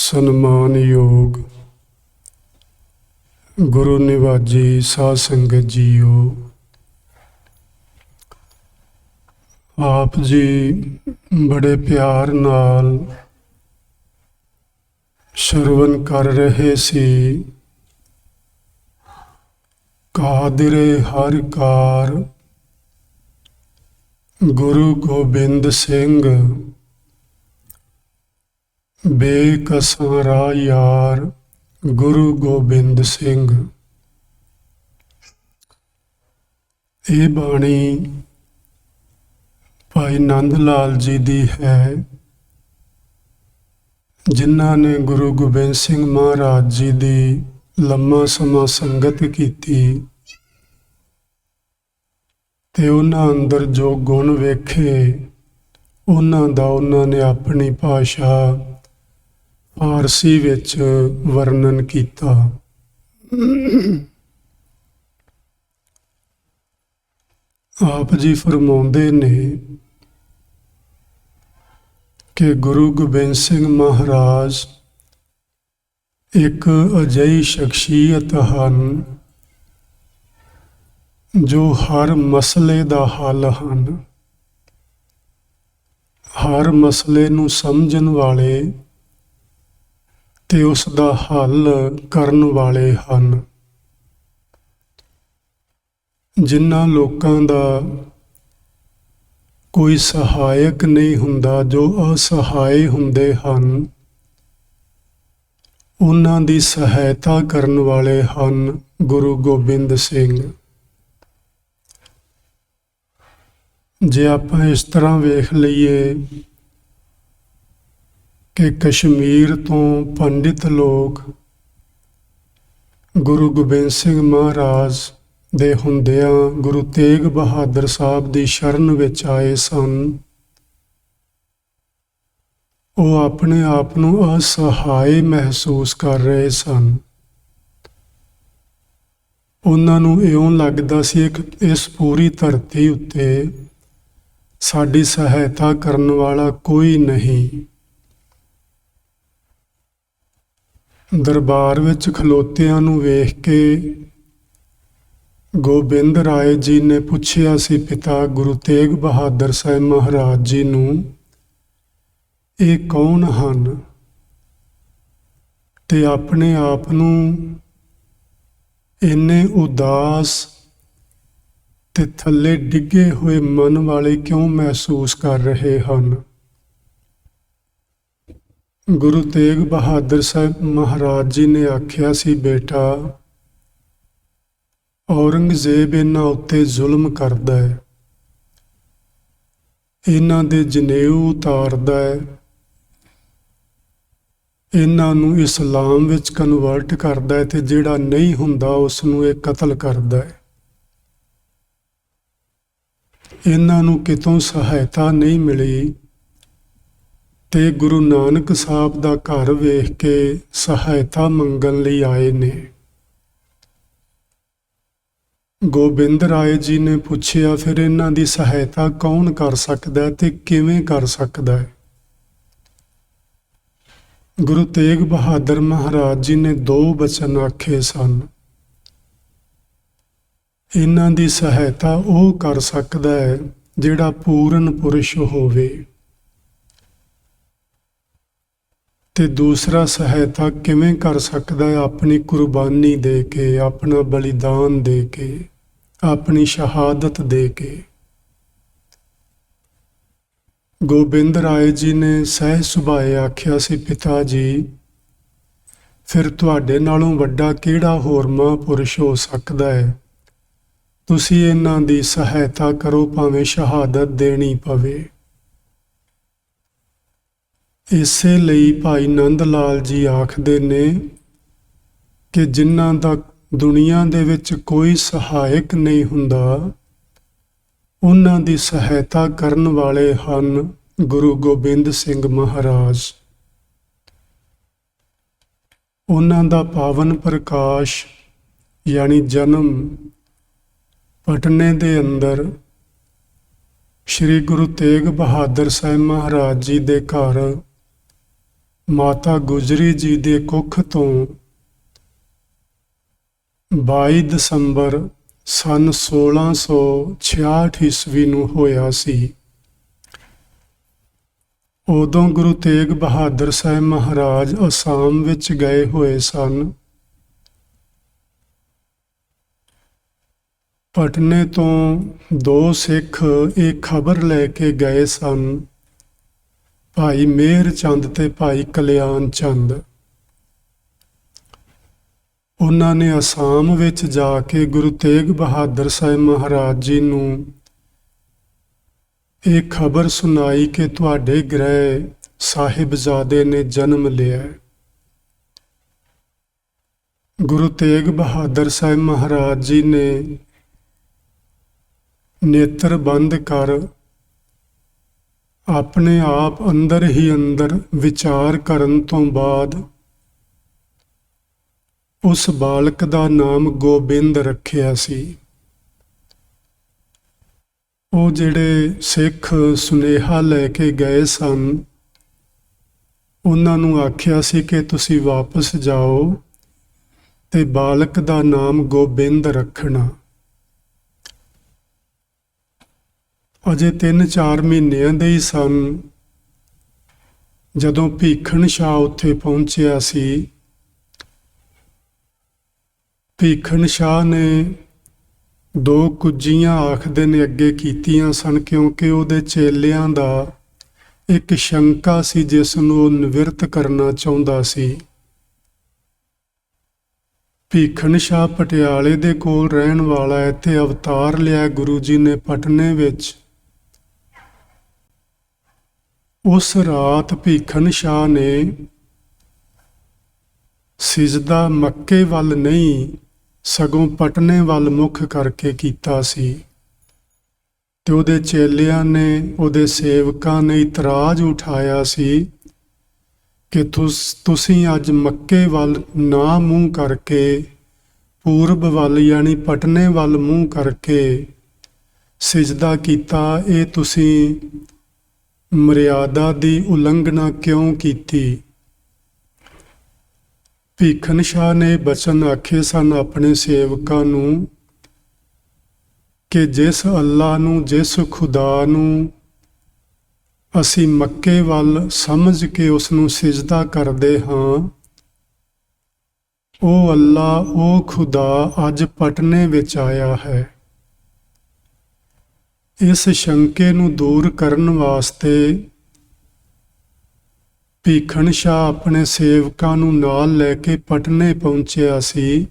ਸਨਮਾਨਯੋਗ ਗੁਰੂ ਨਿਵਾਜੀ ਸਾਧ ਸੰਗਤ ਜੀਓ, ਆਪ ਜੀ ਬੜੇ ਪਿਆਰ ਨਾਲ ਸ਼ਰਵਨ ਕਰ ਰਹੇ ਸੀ। ਕਾਦਿਰੇ ਹਰਿ ਕਾਰ ਗੁਰੂ ਗੋਬਿੰਦ ਸਿੰਘ, ਬੇਕਸਾਂ ਰਾਹ ਯਾਰ ਗੁਰੂ ਗੋਬਿੰਦ ਸਿੰਘ। ਇਹ ਬਾਣੀ ਭਾਈ ਨੰਦ ਲਾਲ ਜੀ ਦੀ ਹੈ, ਜਿਨ੍ਹਾਂ ਨੇ ਗੁਰੂ ਗੋਬਿੰਦ ਸਿੰਘ ਮਹਾਰਾਜ ਜੀ ਦੀ ਲੰਮਾ ਸਮਾਂ ਸੰਗਤ ਕੀਤੀ ਤੇ ਉਹਨਾਂ ਅੰਦਰ ਜੋ ਗੁਣ ਵੇਖੇ, ਉਹਨਾਂ ਦਾ ਉਹਨਾਂ ਨੇ ਆਪਣੀ ਭਾਸ਼ਾ ਫਾਰਸੀ ਵਿੱਚ ਵਰਣਨ ਕੀਤਾ। ਆਪ ਜੀ ਫਰਮਾਉਂਦੇ ਨੇ ਕਿ ਗੁਰੂ ਗੋਬਿੰਦ ਸਿੰਘ ਮਹਾਰਾਜ ਇੱਕ ਅਜਿਹੀ ਸ਼ਖਸੀਅਤ ਹਨ ਜੋ ਹਰ ਮਸਲੇ ਦਾ ਹੱਲ ਹਨ, ਹਰ ਮਸਲੇ ਨੂੰ ਸਮਝਣ ਵਾਲੇ ਤੇ ਉਸ ਦਾ ਹੱਲ ਕਰਨ ਵਾਲੇ ਹਨ। ਜਿਨ੍ਹਾਂ ਲੋਕਾਂ ਦਾ ਕੋਈ ਸਹਾਇਕ ਨਹੀਂ ਹੁੰਦਾ, ਜੋ ਅਸਹਾਏ ਹੁੰਦੇ ਹਨ, ਉਹਨਾਂ ਦੀ ਸਹਾਇਤਾ ਕਰਨ ਵਾਲੇ ਹਨ ਗੁਰੂ ਗੋਬਿੰਦ ਸਿੰਘ। ਜੇ ਆਪਾਂ ਇਸ ਤਰ੍ਹਾਂ ਵੇਖ ਲਈਏ ਕਿ ਕਸ਼ਮੀਰ ਤੋਂ ਪੰਡਿਤ ਲੋਕ ਗੁਰੂ ਗੋਬਿੰਦ ਸਿੰਘ ਮਹਾਰਾਜ ਦੇ ਹੁੰਦਿਆਂ ਗੁਰੂ ਤੇਗ ਬਹਾਦਰ ਸਾਹਿਬ ਦੀ ਸ਼ਰਨ ਵਿੱਚ ਆਏ ਸਨ, ਉਹ ਆਪਣੇ ਆਪ ਨੂੰ ਅਸਹਾਏ ਮਹਿਸੂਸ ਕਰ ਰਹੇ ਸਨ। ਉਹਨਾਂ ਨੂੰ ਇਉਂ ਲੱਗਦਾ ਸੀ ਕਿ ਇਸ ਪੂਰੀ ਧਰਤੀ ਉੱਤੇ ਸਾਡੀ ਸਹਾਇਤਾ ਕਰਨ ਵਾਲਾ ਕੋਈ ਨਹੀਂ। ਦਰਬਾਰ ਵਿੱਚ ਖਲੋਤਿਆਂ ਨੂੰ ਵੇਖ ਕੇ ਗੋਬਿੰਦ ਰਾਏ ਜੀ ਨੇ ਪੁੱਛਿਆ ਸੀ ਪਿਤਾ ਗੁਰੂ ਤੇਗ ਬਹਾਦਰ ਸਾਹਿਬ ਮਹਾਰਾਜ ਜੀ ਨੂੰ, ਇਹ ਕੌਣ ਹਨ? ਤੇ ਆਪਣੇ ਆਪ ਨੂੰ ਇੰਨੇ ਉਦਾਸ ਤੇ ਥੱਲੇ ਡਿੱਗੇ ਹੋਏ ਮਨ ਵਾਲੇ ਕਿਉਂ ਮਹਿਸੂਸ ਕਰ ਰਹੇ ਹਨ? ਗੁਰੂ ਤੇਗ ਬਹਾਦਰ ਸਾਹਿਬ ਮਹਾਰਾਜ ਜੀ ਨੇ ਆਖਿਆ ਸੀ, ਬੇਟਾ, ਔਰੰਗਜ਼ੇਬ ਇਹਨਾਂ ਉੱਤੇ ਜ਼ੁਲਮ ਕਰਦਾ ਹੈ, ਇਹਨਾਂ ਦੇ ਜਨੇਊ ਉਤਾਰਦਾ ਹੈ, ਇਹਨਾਂ ਨੂੰ ਇਸਲਾਮ ਵਿੱਚ ਕਨਵਰਟ ਕਰਦਾ ਹੈ ਤੇ ਜਿਹੜਾ ਨਹੀਂ ਹੁੰਦਾ ਉਸ ਨੂੰ ਇਹ ਕਤਲ ਕਰਦਾ ਹੈ। ਇਹਨਾਂ ਨੂੰ ਕਿਤੋਂ ਸਹਾਇਤਾ ਨਹੀਂ ਮਿਲੀ ਤੇ ਗੁਰੂ ਨਾਨਕ ਸਾਹਿਬ ਦਾ ਘਰ ਵੇਖ ਕੇ ਸਹਾਇਤਾ ਮੰਗਣ ਲਈ ਆਏ ਨੇ। ਗੋਬਿੰਦ ਰਾਏ ਜੀ ਨੇ ਪੁੱਛਿਆ, ਫਿਰ ਇਹਨਾਂ ਦੀ ਸਹਾਇਤਾ ਕੌਣ ਕਰ ਸਕਦਾ ਤੇ ਕਿਵੇਂ ਕਰ ਸਕਦਾ ਹੈ? ਗੁਰੂ ਤੇਗ ਬਹਾਦਰ ਮਹਾਰਾਜ ਜੀ ਨੇ ਦੋ ਬਚਨ ਆਖੇ ਸਨ, ਇਹਨਾਂ ਦੀ ਸਹਾਇਤਾ ਉਹ ਕਰ ਸਕਦਾ ਹੈ ਜਿਹੜਾ ਪੂਰਨ ਪੁਰਸ਼ ਹੋਵੇ, ਤੇ ਦੂਸਰਾ ਸਹਾਇਤਾ ਕਿਵੇਂ ਕਰ ਸਕਦਾ ਹੈ? ਆਪਣੀ ਕੁਰਬਾਨੀ ਦੇ ਕੇ, ਆਪਣਾ ਬਲੀਦਾਨ ਦੇ ਕੇ, ਆਪਣੀ ਸ਼ਹਾਦਤ ਦੇ ਕੇ। ਗੋਬਿੰਦ ਰਾਏ ਜੀ ਨੇ ਸਹਿਜ ਸੁਭਾਏ ਆਖਿਆ ਸੀ, ਪਿਤਾ ਜੀ, ਫਿਰ ਤੁਹਾਡੇ ਨਾਲੋਂ ਵੱਡਾ ਕਿਹੜਾ ਹੋਰ ਮਹਾਂਪੁਰਸ਼ ਹੋ ਸਕਦਾ ਹੈ? ਤੁਸੀਂ ਇਹਨਾਂ ਦੀ ਸਹਾਇਤਾ ਕਰੋ, ਭਾਵੇਂ ਸ਼ਹਾਦਤ ਦੇਣੀ ਪਵੇ। ਇਸੇ ਲਈ ਭਾਈ ਨੰਦ ਲਾਲ ਜੀ ਆਖਦੇ ਨੇ ਕਿ ਜਿਨ੍ਹਾਂ ਦਾ ਦੁਨੀਆ ਦੇ ਵਿੱਚ ਕੋਈ ਸਹਾਇਕ ਨਹੀਂ ਹੁੰਦਾ, ਉਹਨਾਂ ਦੀ ਸਹਾਇਤਾ ਕਰਨ ਵਾਲੇ ਹਨ ਗੁਰੂ ਗੋਬਿੰਦ ਸਿੰਘ ਮਹਾਰਾਜ। ਉਹਨਾਂ ਦਾ ਪਾਵਨ ਪ੍ਰਕਾਸ਼ ਯਾਨੀ ਜਨਮ ਪਟਨੇ ਦੇ ਅੰਦਰ ਸ਼੍ਰੀ ਗੁਰੂ ਤੇਗ ਬਹਾਦਰ ਸਾਹਿਬ ਮਹਾਰਾਜ ਜੀ ਦੇ ਘਰ ਮਾਤਾ ਗੁਜਰੀ ਜੀ ਦੇ ਕੁੱਖ ਤੋਂ 22 ਦਸੰਬਰ ਸਨ 1666 ਈਸਵੀ ਨੂੰ ਹੋਇਆ ਸੀ। ਉਦੋਂ ਗੁਰੂ ਤੇਗ ਬਹਾਦਰ ਸਾਹਿਬ ਮਹਾਰਾਜ ਅਸਾਮ ਵਿੱਚ ਗਏ ਹੋਏ ਸਨ। ਪਟਨੇ ਤੋਂ 2 ਸਿੱਖ ਇਹ ਖਬਰ ਲੈ ਕੇ ਗਏ ਸਨ, ਭਾਈ ਮੇਹਰ ਚੰਦ ਤੇ ਭਾਈ ਕਲਿਆਣ ਚੰਦ। ਉਹਨਾਂ ਨੇ ਅਸਾਮ ਵਿੱਚ ਜਾ ਕੇ ਗੁਰੂ ਤੇਗ ਬਹਾਦਰ ਸਾਹਿਬ ਮਹਾਰਾਜ ਜੀ ਨੂੰ ਇਹ ਖਬਰ ਸੁਣਾਈ ਕਿ ਤੁਹਾਡੇ ਗ੍ਰਹਿ ਸਾਹਿਬਜ਼ਾਦੇ ਨੇ ਜਨਮ ਲਿਆ। ਗੁਰੂ ਤੇਗ ਬਹਾਦਰ ਸਾਹਿਬ ਮਹਾਰਾਜ ਜੀ ਨੇ ਨੇਤਰ ਬੰਦ ਕਰ ਆਪਣੇ ਆਪ ਅੰਦਰ ਹੀ ਅੰਦਰ ਵਿਚਾਰ ਕਰਨ ਤੋਂ ਬਾਅਦ ਉਸ ਬਾਲਕ ਦਾ ਨਾਮ ਗੋਬਿੰਦ ਰੱਖਿਆ ਸੀ। ਉਹ ਜਿਹੜੇ ਸਿੱਖ ਸੁਨੇਹਾ ਲੈ ਕੇ ਗਏ ਸਨ, ਉਹਨਾਂ ਨੂੰ ਆਖਿਆ ਸੀ ਕਿ ਤੁਸੀਂ ਵਾਪਸ ਜਾਓ ਤੇ ਬਾਲਕ ਦਾ ਨਾਮ ਗੋਬਿੰਦ ਰੱਖਣਾ। ਅਜੇ 3-4 ਮਹੀਨਿਆਂ ਦੇ ਹੀ ਸਨ ਜਦੋਂ ਭੀਖਣ ਸ਼ਾਹ ਉੱਥੇ ਪਹੁੰਚਿਆ ਸੀ। ਭੀਖਣ ਸ਼ਾਹ ਨੇ 2 ਕੁੱਜੀਆਂ ਆਖਦੇ ਨੇ ਅੱਗੇ ਕੀਤੀਆਂ ਸਨ, ਕਿਉਂਕਿ ਉਹਦੇ ਚੇਲਿਆਂ ਦਾ ਇੱਕ ਸ਼ੰਕਾ ਸੀ ਜਿਸ ਨੂੰ ਉਹ ਨਿਵਰਤ ਕਰਨਾ ਚਾਹੁੰਦਾ ਸੀ। ਭੀਖਣ ਸ਼ਾਹ ਪਟਿਆਲੇ ਦੇ ਕੋਲ ਰਹਿਣ ਵਾਲਾ ਹੈ ਤੇ ਅਵਤਾਰ ਲਿਆ ਗੁਰੂ ਜੀ ਨੇ ਪਟਨੇ ਵਿੱਚ। ਉਸ ਰਾਤ ਭੀਖਣ ਸ਼ਾਹ ਨੇ ਸਿਜਦਾ ਮੱਕੇ ਵੱਲ ਨਹੀਂ ਸਗੋਂ ਪਟਨੇ ਵੱਲ ਮੁੱਖ ਕਰਕੇ ਕੀਤਾ ਸੀ ਤੇ ਉਹਦੇ ਚੇਲਿਆਂ ਨੇ, ਉਹਦੇ ਸੇਵਕਾਂ ਨੇ ਇਤਰਾਜ਼ ਉਠਾਇਆ ਸੀ ਕਿ ਤੁਸੀਂ ਅੱਜ ਮੱਕੇ ਵੱਲ ਨਾ ਮੂੰਹ ਕਰਕੇ ਪੂਰਬ ਵੱਲ ਯਾਨੀ ਪਟਨੇ ਵੱਲ ਮੂੰਹ ਕਰਕੇ ਸਿਜਦਾ ਕੀਤਾ, ਇਹ ਤੁਸੀਂ ਮਰਿਆਦਾ ਦੀ ਉਲੰਘਣਾ ਕਿਉਂ ਕੀਤੀ? ਭੀਖਣ ਸ਼ਾਹ ਨੇ ਬਚਨ ਆਖੇ ਸਨ ਆਪਣੇ ਸੇਵਕਾਂ ਨੂੰ ਕਿ ਜਿਸ ਅੱਲਾ ਨੂੰ, ਜਿਸ ਖੁਦਾ ਨੂੰ ਅਸੀਂ ਮੱਕੇ ਵੱਲ ਸਮਝ ਕੇ ਉਸ ਨੂੰ ਸਿਜਦਾ ਕਰਦੇ ਹਾਂ, ਉਹ ਅੱਲਾ, ਉਹ ਖੁਦਾ ਅੱਜ ਪਟਨੇ ਵਿੱਚ ਆਇਆ ਹੈ। ਇਸ ਸ਼ੰਕੇ ਨੂੰ ਦੂਰ ਕਰਨ ਵਾਸਤੇ ਭੀਖਣ ਸ਼ਾਹ ਆਪਣੇ ਸੇਵਕਾਂ ਨੂੰ ਨਾਲ ਲੈ ਕੇ ਪਟਨੇ ਪਹੁੰਚਿਆ ਸੀ।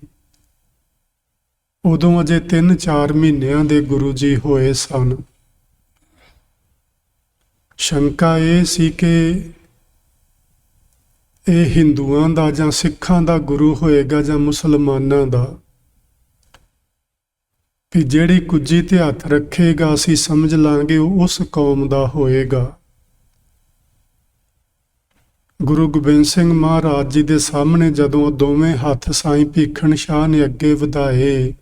ਉਦੋਂ ਅਜੇ 3-4 ਮਹੀਨਿਆਂ ਦੇ ਗੁਰੂ ਜੀ ਹੋਏ ਸਨ। ਸ਼ੰਕਾ ਇਹ ਸੀ ਕਿ ਇਹ ਹਿੰਦੂਆਂ ਦਾ ਜਾਂ ਸਿੱਖਾਂ ਦਾ ਗੁਰੂ ਹੋਏਗਾ ਜਾਂ ਮੁਸਲਮਾਨਾਂ ਦਾ, ਕਿ ਜਿਹੜੀ ਕੁੱਜੀ ਤੇ ਹੱਥ ਰੱਖੇਗਾ ਅਸੀਂ ਸਮਝ ਲਾਂਗੇ ਉਹ ਉਸ ਕੌਮ ਦਾ ਹੋਏਗਾ। ਗੁਰੂ ਗੋਬਿੰਦ ਸਿੰਘ ਮਹਾਰਾਜ ਜੀ ਦੇ ਸਾਹਮਣੇ ਜਦੋਂ ਦੋਵੇਂ ਹੱਥ ਸਾਈਂ ਭੀਖਣ ਸ਼ਾਹ ਨੇ ਅੱਗੇ ਵਧਾਏ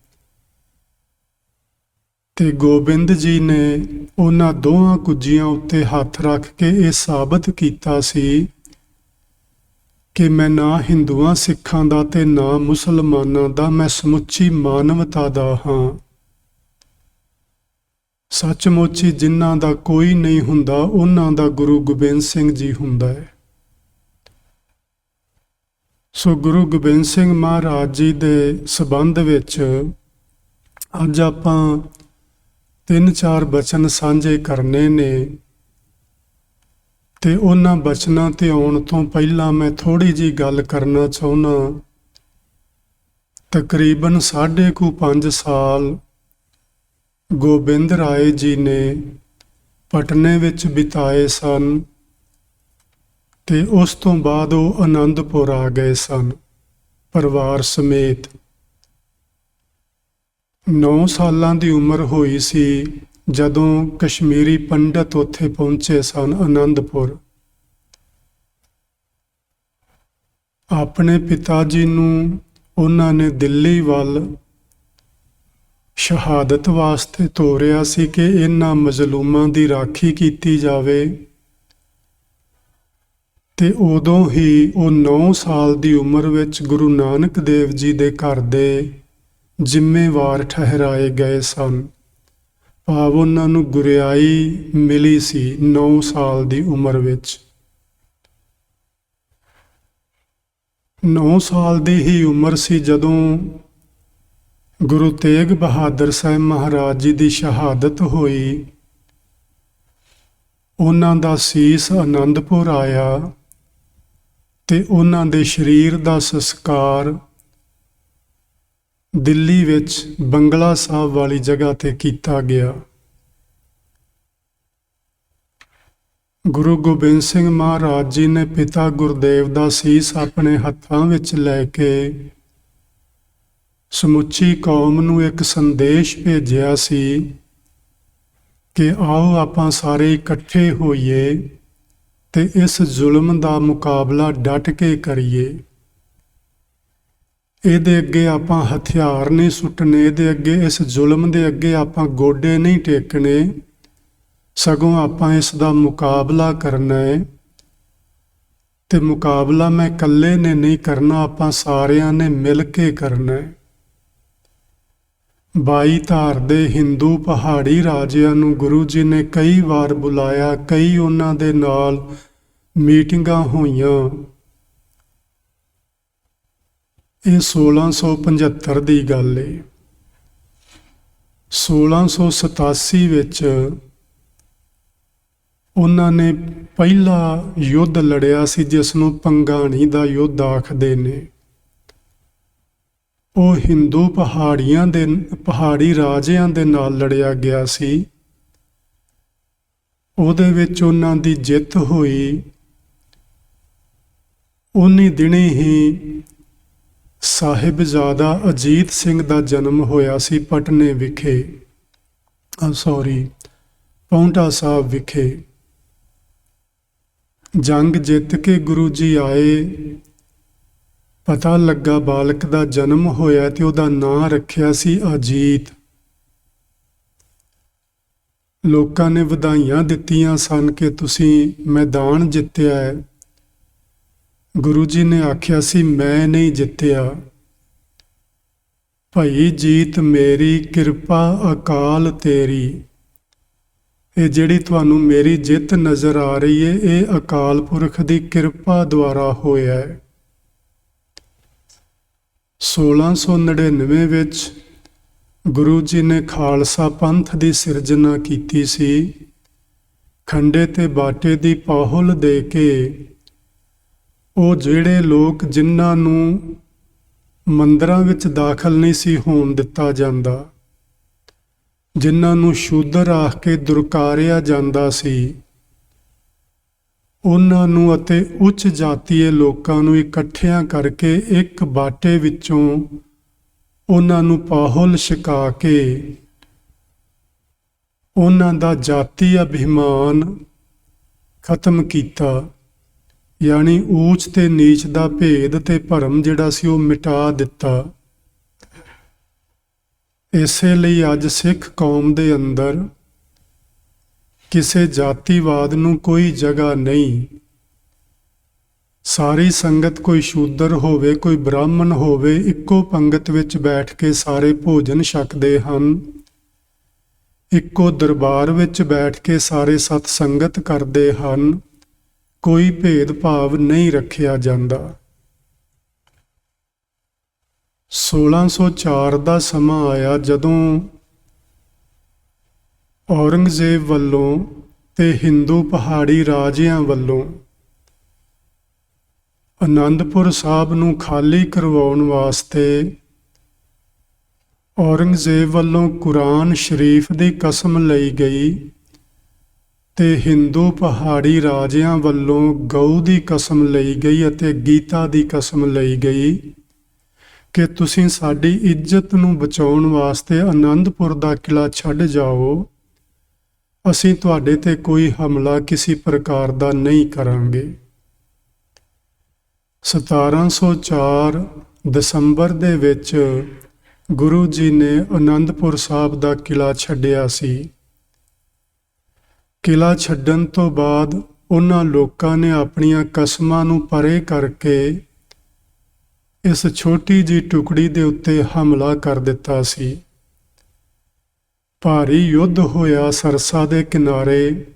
ਤੇ ਗੋਬਿੰਦ ਜੀ ਨੇ ਉਹਨਾਂ ਦੋਹਾਂ ਕੁੱਜੀਆਂ ਉੱਤੇ ਹੱਥ ਰੱਖ ਕੇ ਇਹ ਸਾਬਤ ਕੀਤਾ ਸੀ ਕਿ ਮੈਂ ਨਾ ਹਿੰਦੂਆਂ ਸਿੱਖਾਂ ਦਾ ਤੇ ਨਾ ਮੁਸਲਮਾਨਾਂ ਦਾ, ਮੈਂ ਸਮੁੱਚੀ ਮਾਨਵਤਾ ਦਾ ਹਾਂ। ਸੱਚਮੁੱਚ ਹੀ ਜਿਨ੍ਹਾਂ ਦਾ ਕੋਈ ਨਹੀਂ ਹੁੰਦਾ ਉਹਨਾਂ ਦਾ ਗੁਰੂ ਗੋਬਿੰਦ ਸਿੰਘ ਜੀ ਹੁੰਦਾ ਹੈ। ਸੋ ਗੁਰੂ ਗੋਬਿੰਦ ਸਿੰਘ ਮਹਾਰਾਜ ਜੀ ਦੇ ਸੰਬੰਧ ਵਿੱਚ ਅੱਜ ਆਪਾਂ 3-4 ਬਚਨ ਸਾਂਝੇ ਕਰਨੇ ਨੇ ਤੇ ਉਹਨਾਂ ਬਚਨਾਂ ਤੇ ਆਉਣ ਤੋਂ ਪਹਿਲਾਂ ਮੈਂ ਥੋੜੀ ਜੀ ਗੱਲ ਕਰਨਾ ਚਾਹੁੰਦਾ। ਤਕਰੀਬਨ 5.5 ਸਾਲ ਗੋਬਿੰਦ ਰਾਏ ਜੀ ਨੇ ਪਟਨੇ ਵਿੱਚ ਬਿਤਾਏ ਸਨ ਤੇ ਉਸ ਤੋਂ ਬਾਅਦ ਉਹ ਆਨੰਦਪੁਰ ਆ ਗਏ ਸਨ ਪਰਿਵਾਰ ਸਮੇਤ। 9 ਸਾਲਾਂ ਦੀ ਉਮਰ ਹੋਈ ਸੀ ਜਦੋਂ ਕਸ਼ਮੀਰੀ ਪੰਡਤ ਉੱਥੇ ਪਹੁੰਚੇ ਸਨ ਆਨੰਦਪੁਰ। ਆਪਣੇ ਪਿਤਾ ਜੀ ਨੂੰ ਉਹਨਾਂ ਨੇ ਦਿੱਲੀ ਵੱਲ ਸ਼ਹਾਦਤ ਵਾਸਤੇ ਤੋਰਿਆ ਸੀ ਕਿ ਇਹਨਾਂ ਮਜ਼ਲੂਮਾਂ ਦੀ ਰਾਖੀ ਕੀਤੀ ਜਾਵੇ ਤੇ ਉਦੋਂ ਹੀ ਉਹ 9 ਸਾਲ ਦੀ ਉਮਰ ਵਿੱਚ ਗੁਰੂ ਨਾਨਕ ਦੇਵ ਜੀ ਦੇ ਘਰ ਦੇ ਜ਼ਿੰਮੇਵਾਰ ਠਹਿਰਾਏ ਗਏ ਸਨ। ਭਾਵ ਉਹਨਾਂ ਨੂੰ ਗੁਰਿਆਈ ਮਿਲੀ ਸੀ 9 ਸਾਲ ਦੀ ਉਮਰ ਵਿੱਚ। 9 ਸਾਲ ਦੀ ਹੀ ਉਮਰ ਸੀ ਜਦੋਂ ਗੁਰੂ ਤੇਗ ਬਹਾਦਰ ਸਾਹਿਬ ਮਹਾਰਾਜ ਜੀ ਦੀ ਸ਼ਹਾਦਤ ਹੋਈ। ਉਹਨਾਂ ਦਾ ਸੀਸ ਆਨੰਦਪੁਰ ਆਇਆ ਤੇ ਉਹਨਾਂ ਦੇ ਸਰੀਰ ਦਾ ਸੰਸਕਾਰ ਦਿੱਲੀ ਵਿੱਚ ਬੰਗਲਾ ਸਾਹਿਬ ਵਾਲੀ ਜਗ੍ਹਾ ਤੇ ਕੀਤਾ ਗਿਆ। ਗੁਰੂ ਗੋਬਿੰਦ ਸਿੰਘ ਮਹਾਰਾਜ ਜੀ ਨੇ ਪਿਤਾ ਗੁਰਦੇਵ ਦਾ ਸੀਸ ਆਪਣੇ ਹੱਥਾਂ ਵਿੱਚ ਲੈ ਕੇ ਸਮੁੱਚੀ ਕੌਮ ਨੂੰ ਇੱਕ ਸੰਦੇਸ਼ ਭੇਜਿਆ ਸੀ ਕਿ ਆਓ ਆਪਾਂ ਸਾਰੇ ਇਕੱਠੇ ਹੋਈਏ ਤੇ ਇਸ ਜ਼ੁਲਮ ਦਾ ਮੁਕਾਬਲਾ ਡਟ ਕੇ ਕਰੀਏ। ਇਹਦੇ ਅੱਗੇ ਆਪਾਂ ਹਥਿਆਰ ਨਹੀਂ ਸੁੱਟਣੇ, ਇਹਦੇ ਅੱਗੇ ਇਸ ਜ਼ੁਲਮ ਦੇ ਅੱਗੇ ਆਪਾਂ ਗੋਡੇ ਨਹੀਂ ਟੇਕਣੇ, ਸਗੋਂ ਆਪਾਂ ਇਸ ਦਾ ਮੁਕਾਬਲਾ ਕਰਨਾ ਹੈ। ਤੇ ਮੁਕਾਬਲਾ ਮੈਂ ਇਕੱਲੇ ਨੇ ਨਹੀਂ ਕਰਨਾ, ਆਪਾਂ ਸਾਰਿਆਂ ਨੇ ਮਿਲ ਕੇ ਕਰਨਾ ਹੈ। 22 ਧਾਰ ਦੇ ਹਿੰਦੂ ਪਹਾੜੀ ਰਾਜਿਆਂ ਨੂੰ ਗੁਰੂ ਜੀ ਨੇ ਕਈ ਵਾਰ ਬੁਲਾਇਆ, ਕਈ ਉਹਨਾਂ ਦੇ ਨਾਲ ਮੀਟਿੰਗਾਂ ਹੋਈਆਂ। ਇਹ 1675 ਦੀ ਗੱਲ ਹੈ। 1687 ਵਿੱਚ ਉਹਨਾਂ ਨੇ ਪਹਿਲਾ ਯੁੱਧ ਲੜਿਆ ਸੀ, ਜਿਸ ਨੂੰ ਪੰਗਾਣੀ ਦਾ ਯੁੱਧ ਆਖਦੇ ਨੇ। ਉਹ ਹਿੰਦੂ ਪਹਾੜੀ ਰਾਜਿਆਂ ਦੇ ਨਾਲ ਲੜਿਆ ਗਿਆ ਸੀ। ਉਹਦੇ ਵਿੱਚ ਉਹਨਾਂ ਦੀ ਜਿੱਤ ਹੋਈ। ਉਨੀ ਦਿਨੀ ਹੀ ਸਾਹਿਬਜ਼ਾਦਾ ਅਜੀਤ ਸਿੰਘ ਦਾ ਜਨਮ ਹੋਇਆ ਸੀ ਪਟਨੇ ਵਿਖੇ, ਪਾਉਂਟਾ ਸਾਹਿਬ ਵਿਖੇ। ਜੰਗ ਜਿੱਤ ਕੇ ਗੁਰੂ ਜੀ ਆਏ, ਪਤਾ ਲੱਗਾ ਬਾਲਕ ਦਾ ਜਨਮ ਹੋਇਆ ਤੇ ਉਹਦਾ ਨਾਂ ਰੱਖਿਆ ਸੀ ਅਜੀਤ। ਲੋਕਾਂ ਨੇ ਵਧਾਈਆਂ ਦਿੱਤੀਆਂ ਸਨ ਕਿ ਤੁਸੀਂ ਮੈਦਾਨ ਜਿੱਤਿਆ ਹੈ। ਗੁਰੂ ਜੀ ਨੇ ਆਖਿਆ ਸੀ ਮੈਂ ਨਹੀਂ ਜਿੱਤਿਆ, ਭਈ ਜੀਤ ਮੇਰੀ ਕਿਰਪਾ ਅਕਾਲ ਤੇਰੀ। ਇਹ ਜਿਹੜੀ ਤੁਹਾਨੂੰ ਮੇਰੀ ਜਿੱਤ ਨਜ਼ਰ ਆ ਰਹੀ ਹੈ, ਇਹ ਅਕਾਲ ਪੁਰਖ ਦੀ ਕਿਰਪਾ ਦੁਆਰਾ ਹੋਇਆ ਹੈ। 1699 ਵਿੱਚ ਗੁਰੂ ਜੀ ਨੇ ਖਾਲਸਾ ਪੰਥ ਦੀ ਸਿਰਜਣਾ ਕੀਤੀ ਸੀ। ਖੰਡੇ ਤੇ ਬਾਟੇ ਦੀ ਪਾਹੁਲ ਦੇ ਕੇ ਉਹ ਜਿਹੜੇ ਲੋਕ ਜਿਨ੍ਹਾਂ ਨੂੰ ਮੰਦਰਾਂ ਵਿੱਚ ਦਾਖਲ ਨਹੀਂ ਸੀ ਹੋਣ ਦਿੱਤਾ ਜਾਂਦਾ, ਜਿਨ੍ਹਾਂ ਨੂੰ ਸ਼ੂਦਰ ਆਖ ਕੇ ਦੁਰਕਾਰਿਆ ਜਾਂਦਾ ਸੀ, ਉਹਨਾਂ ਨੂੰ ਅਤੇ ਉੱਚ ਜਾਤੀਏ ਲੋਕਾਂ ਨੂੰ ਇਕੱਠਿਆਂ ਕਰਕੇ ਇੱਕ ਬਾਟੇ ਵਿੱਚੋਂ ਉਹਨਾਂ ਨੂੰ ਪਾਹੁਲ ਛਕਾ ਕੇ ਉਹਨਾਂ ਦਾ ਜਾਤੀ ਅਭਿਮਾਨ ਖਤਮ ਕੀਤਾ। ਯਾਨੀ ਊਚ ਤੇ ਨੀਚ ਦਾ ਭੇਦ ਤੇ ਭਰਮ ਜਿਹੜਾ ਸੀ ਉਹ ਮਿਟਾ ਦਿੱਤਾ। ਇਸੇ ਲਈ ਅੱਜ ਸਿੱਖ ਕੌਮ ਦੇ ਅੰਦਰ ਕਿਸੇ ਜਾਤੀਵਾਦ ਨੂੰ ਕੋਈ ਜਗ੍ਹਾ ਨਹੀਂ। ਸਾਰੀ ਸੰਗਤ, ਕੋਈ ਸ਼ੂਦਰ ਹੋਵੇ ਕੋਈ ਬ੍ਰਾਹਮਣ ਹੋਵੇ, ਇੱਕੋ ਪੰਗਤ ਵਿੱਚ ਬੈਠ ਕੇ ਸਾਰੇ ਭੋਜਨ ਛਕਦੇ ਹਨ। ਇੱਕੋ ਦਰਬਾਰ ਵਿੱਚ ਬੈਠ ਕੇ ਸਾਰੇ ਸਤ ਸੰਗਤ ਕਰਦੇ ਹਨ। ਕੋਈ ਭੇਦਭਾਵ ਨਹੀਂ ਰੱਖਿਆ ਜਾਂਦਾ। 1604 ਦਾ ਸਮਾਂ ਆਇਆ ਜਦੋਂ ਔਰੰਗਜ਼ੇਬ ਵੱਲੋਂ ਤੇ ਹਿੰਦੂ ਪਹਾੜੀ ਰਾਜਿਆਂ ਵੱਲੋਂ ਆਨੰਦਪੁਰ ਸਾਹਿਬ ਨੂੰ ਖਾਲੀ ਕਰਵਾਉਣ ਵਾਸਤੇ ਔਰੰਗਜ਼ੇਬ ਵੱਲੋਂ ਕੁਰਾਨ ਸ਼ਰੀਫ ਦੀ ਕਸਮ ਲਈ ਗਈ ਤੇ ਹਿੰਦੂ ਪਹਾੜੀ ਰਾਜਿਆਂ ਵੱਲੋਂ ਗਊ ਦੀ ਕਸਮ ਲਈ ਗਈ ਅਤੇ ਗੀਤਾ ਦੀ ਕਸਮ ਲਈ ਗਈ ਕਿ ਤੁਸੀਂ ਸਾਡੀ ਇੱਜ਼ਤ ਨੂੰ ਬਚਾਉਣ ਵਾਸਤੇ ਆਨੰਦਪੁਰ ਦਾ ਕਿਲਾ ਛੱਡ ਜਾਓ, ਅਸੀਂ ਤੁਹਾਡੇ ਤੇ ਕੋਈ ਹਮਲਾ ਕਿਸੇ ਪ੍ਰਕਾਰ ਦਾ ਨਹੀਂ ਕਰਾਂਗੇ। 1704 ਦਸੰਬਰ ਦੇ ਵਿੱਚ ਗੁਰੂ ਜੀ ਨੇ ਆਨੰਦਪੁਰ ਸਾਹਿਬ ਦਾ ਕਿਲਾ ਛੱਡਿਆ ਸੀ। ਕਿਲਾ ਛੱਡਣ ਤੋਂ ਬਾਅਦ ਉਹਨਾਂ ਲੋਕਾਂ ਨੇ ਆਪਣੀਆਂ ਕਸਮਾਂ ਨੂੰ ਪਰੇ ਕਰਕੇ ਇਸ ਛੋਟੀ ਜਿਹੀ ਟੁਕੜੀ ਦੇ ਉੱਤੇ ਹਮਲਾ ਕਰ ਦਿੱਤਾ ਸੀ। ਭਾਰੀ ਯੁੱਧ ਹੋਇਆ ਸਰਸਾ ਦੇ ਕਿਨਾਰੇ।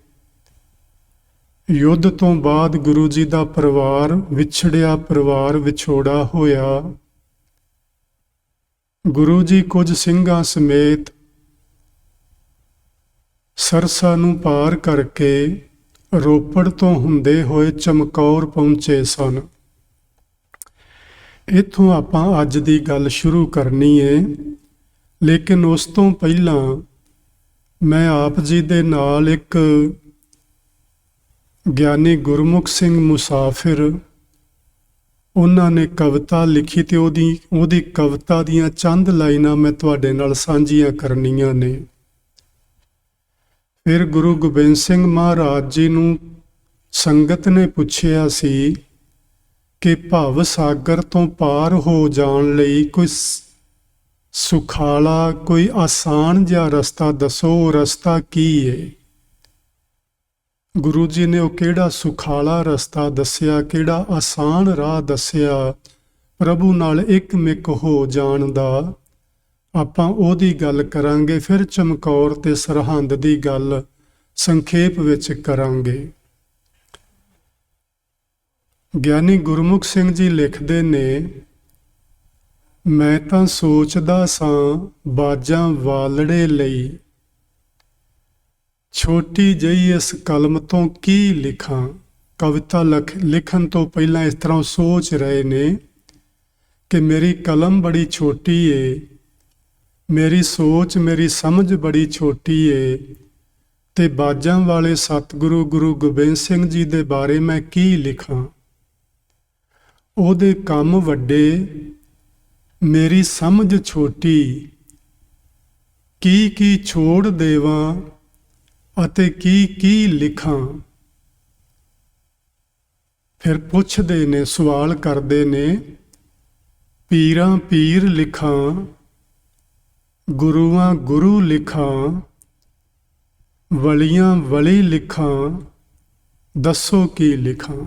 ਯੁੱਧ ਤੋਂ ਬਾਅਦ ਗੁਰੂ ਜੀ ਦਾ ਪਰਿਵਾਰ ਵਿਛੜਿਆ, ਪਰਿਵਾਰ ਵਿਛੋੜਾ ਹੋਇਆ। ਗੁਰੂ ਜੀ ਕੁਝ ਸਿੰਘਾਂ ਸਮੇਤ ਸਰਸਾ ਨੂੰ ਪਾਰ ਕਰਕੇ ਰੋਪੜ ਤੋਂ ਹੁੰਦੇ ਹੋਏ ਚਮਕੌਰ ਪਹੁੰਚੇ ਸਨ। ਇੱਥੋਂ ਆਪਾਂ ਅੱਜ ਦੀ ਗੱਲ ਸ਼ੁਰੂ ਕਰਨੀ ਹੈ, ਲੇਕਿਨ ਉਸ ਤੋਂ ਪਹਿਲਾਂ ਮੈਂ ਆਪ ਜੀ ਦੇ ਨਾਲ ਇੱਕ ਗਿਆਨੀ ਗੁਰਮੁਖ ਸਿੰਘ ਮੁਸਾਫਿਰ, ਉਹਨਾਂ ਨੇ ਕਵਿਤਾ ਲਿਖੀ ਤੇ ਉਹਦੀ ਕਵਿਤਾ ਦੀਆਂ ਚੰਦ ਲਾਈਨਾਂ ਮੈਂ ਤੁਹਾਡੇ ਨਾਲ ਸਾਂਝੀਆਂ ਕਰਨੀਆਂ ਨੇ। ਫਿਰ ਗੁਰੂ ਗੋਬਿੰਦ ਸਿੰਘ ਮਹਾਰਾਜ ਜੀ ਨੂੰ ਸੰਗਤ ਨੇ ਪੁੱਛਿਆ ਸੀ ਕਿ ਭਵ ਸਾਗਰ ਤੋਂ ਪਾਰ ਹੋ ਜਾਣ ਲਈ ਕੋਈ ਸੁਖਾਲਾ, ਕੋਈ ਆਸਾਨ ਜਿਹਾ ਰਸਤਾ ਦੱਸੋ, ਉਹ ਰਸਤਾ ਕੀ ਹੈ? ਗੁਰੂ ਜੀ ਨੇ ਉਹ ਕਿਹੜਾ ਸੁਖਾਲਾ ਰਸਤਾ ਦੱਸਿਆ, ਕਿਹੜਾ ਆਸਾਨ ਰਾਹ ਦੱਸਿਆ ਪ੍ਰਭੂ ਨਾਲ ਇੱਕ-ਮਿਕ ਹੋ ਜਾਣ ਦਾ, ਆਪਾਂ ਉਹਦੀ ਗੱਲ ਕਰਾਂਗੇ। ਫਿਰ ਚਮਕੌਰ ਤੇ ਸਰਹੰਦ ਦੀ ਗੱਲ ਸੰਖੇਪ ਵਿੱਚ ਕਰਾਂਗੇ। ਗਿਆਨੀ ਗੁਰਮੁਖ ਸਿੰਘ ਜੀ ਲਿਖਦੇ ਨੇ, ਮੈਂ ਤਾਂ ਸੋਚਦਾ ਸਾਂ ਬਾਜਾਂ ਵਾਲੜੇ ਲਈ, ਛੋਟੀ ਜਿਹੀ ਇਸ ਕਲਮ ਤੋਂ ਕੀ ਲਿਖਾਂ। ਕਵਿਤਾ ਲਿਖਣ ਤੋਂ ਪਹਿਲਾਂ ਇਸ ਤਰ੍ਹਾਂ ਸੋਚ ਰਹੇ ਨੇ ਕਿ ਮੇਰੀ ਕਲਮ ਬੜੀ ਛੋਟੀ ਏ, ਮੇਰੀ ਸੋਚ, ਮੇਰੀ ਸਮਝ ਬੜੀ ਛੋਟੀ ਏ, ਤੇ ਬਾਜਾਂ ਵਾਲੇ ਸਤਿਗੁਰੂ ਗੁਰੂ ਗੋਬਿੰਦ ਸਿੰਘ ਜੀ ਦੇ ਬਾਰੇ ਮੈਂ ਕੀ ਲਿਖਾਂ। ਉਹਦੇ ਕੰਮ ਵੱਡੇ, ਮੇਰੀ ਸਮਝ ਛੋਟੀ, ਕੀ ਛੋੜ ਦੇਵਾਂ ਅਤੇ ਕੀ ਲਿਖਾਂ। ਫਿਰ ਪੁੱਛਦੇ ਨੇ, ਸਵਾਲ ਕਰਦੇ ਨੇ, ਪੀਰਾਂ ਪੀਰ ਲਿਖਾਂ, ਗੁਰੂਆਂ ਗੁਰੂ ਲਿਖਾਂ, ਵਲੀਆਂ ਵਲੀ ਲਿਖਾਂ, ਦੱਸੋ ਕੀ ਲਿਖਾਂ।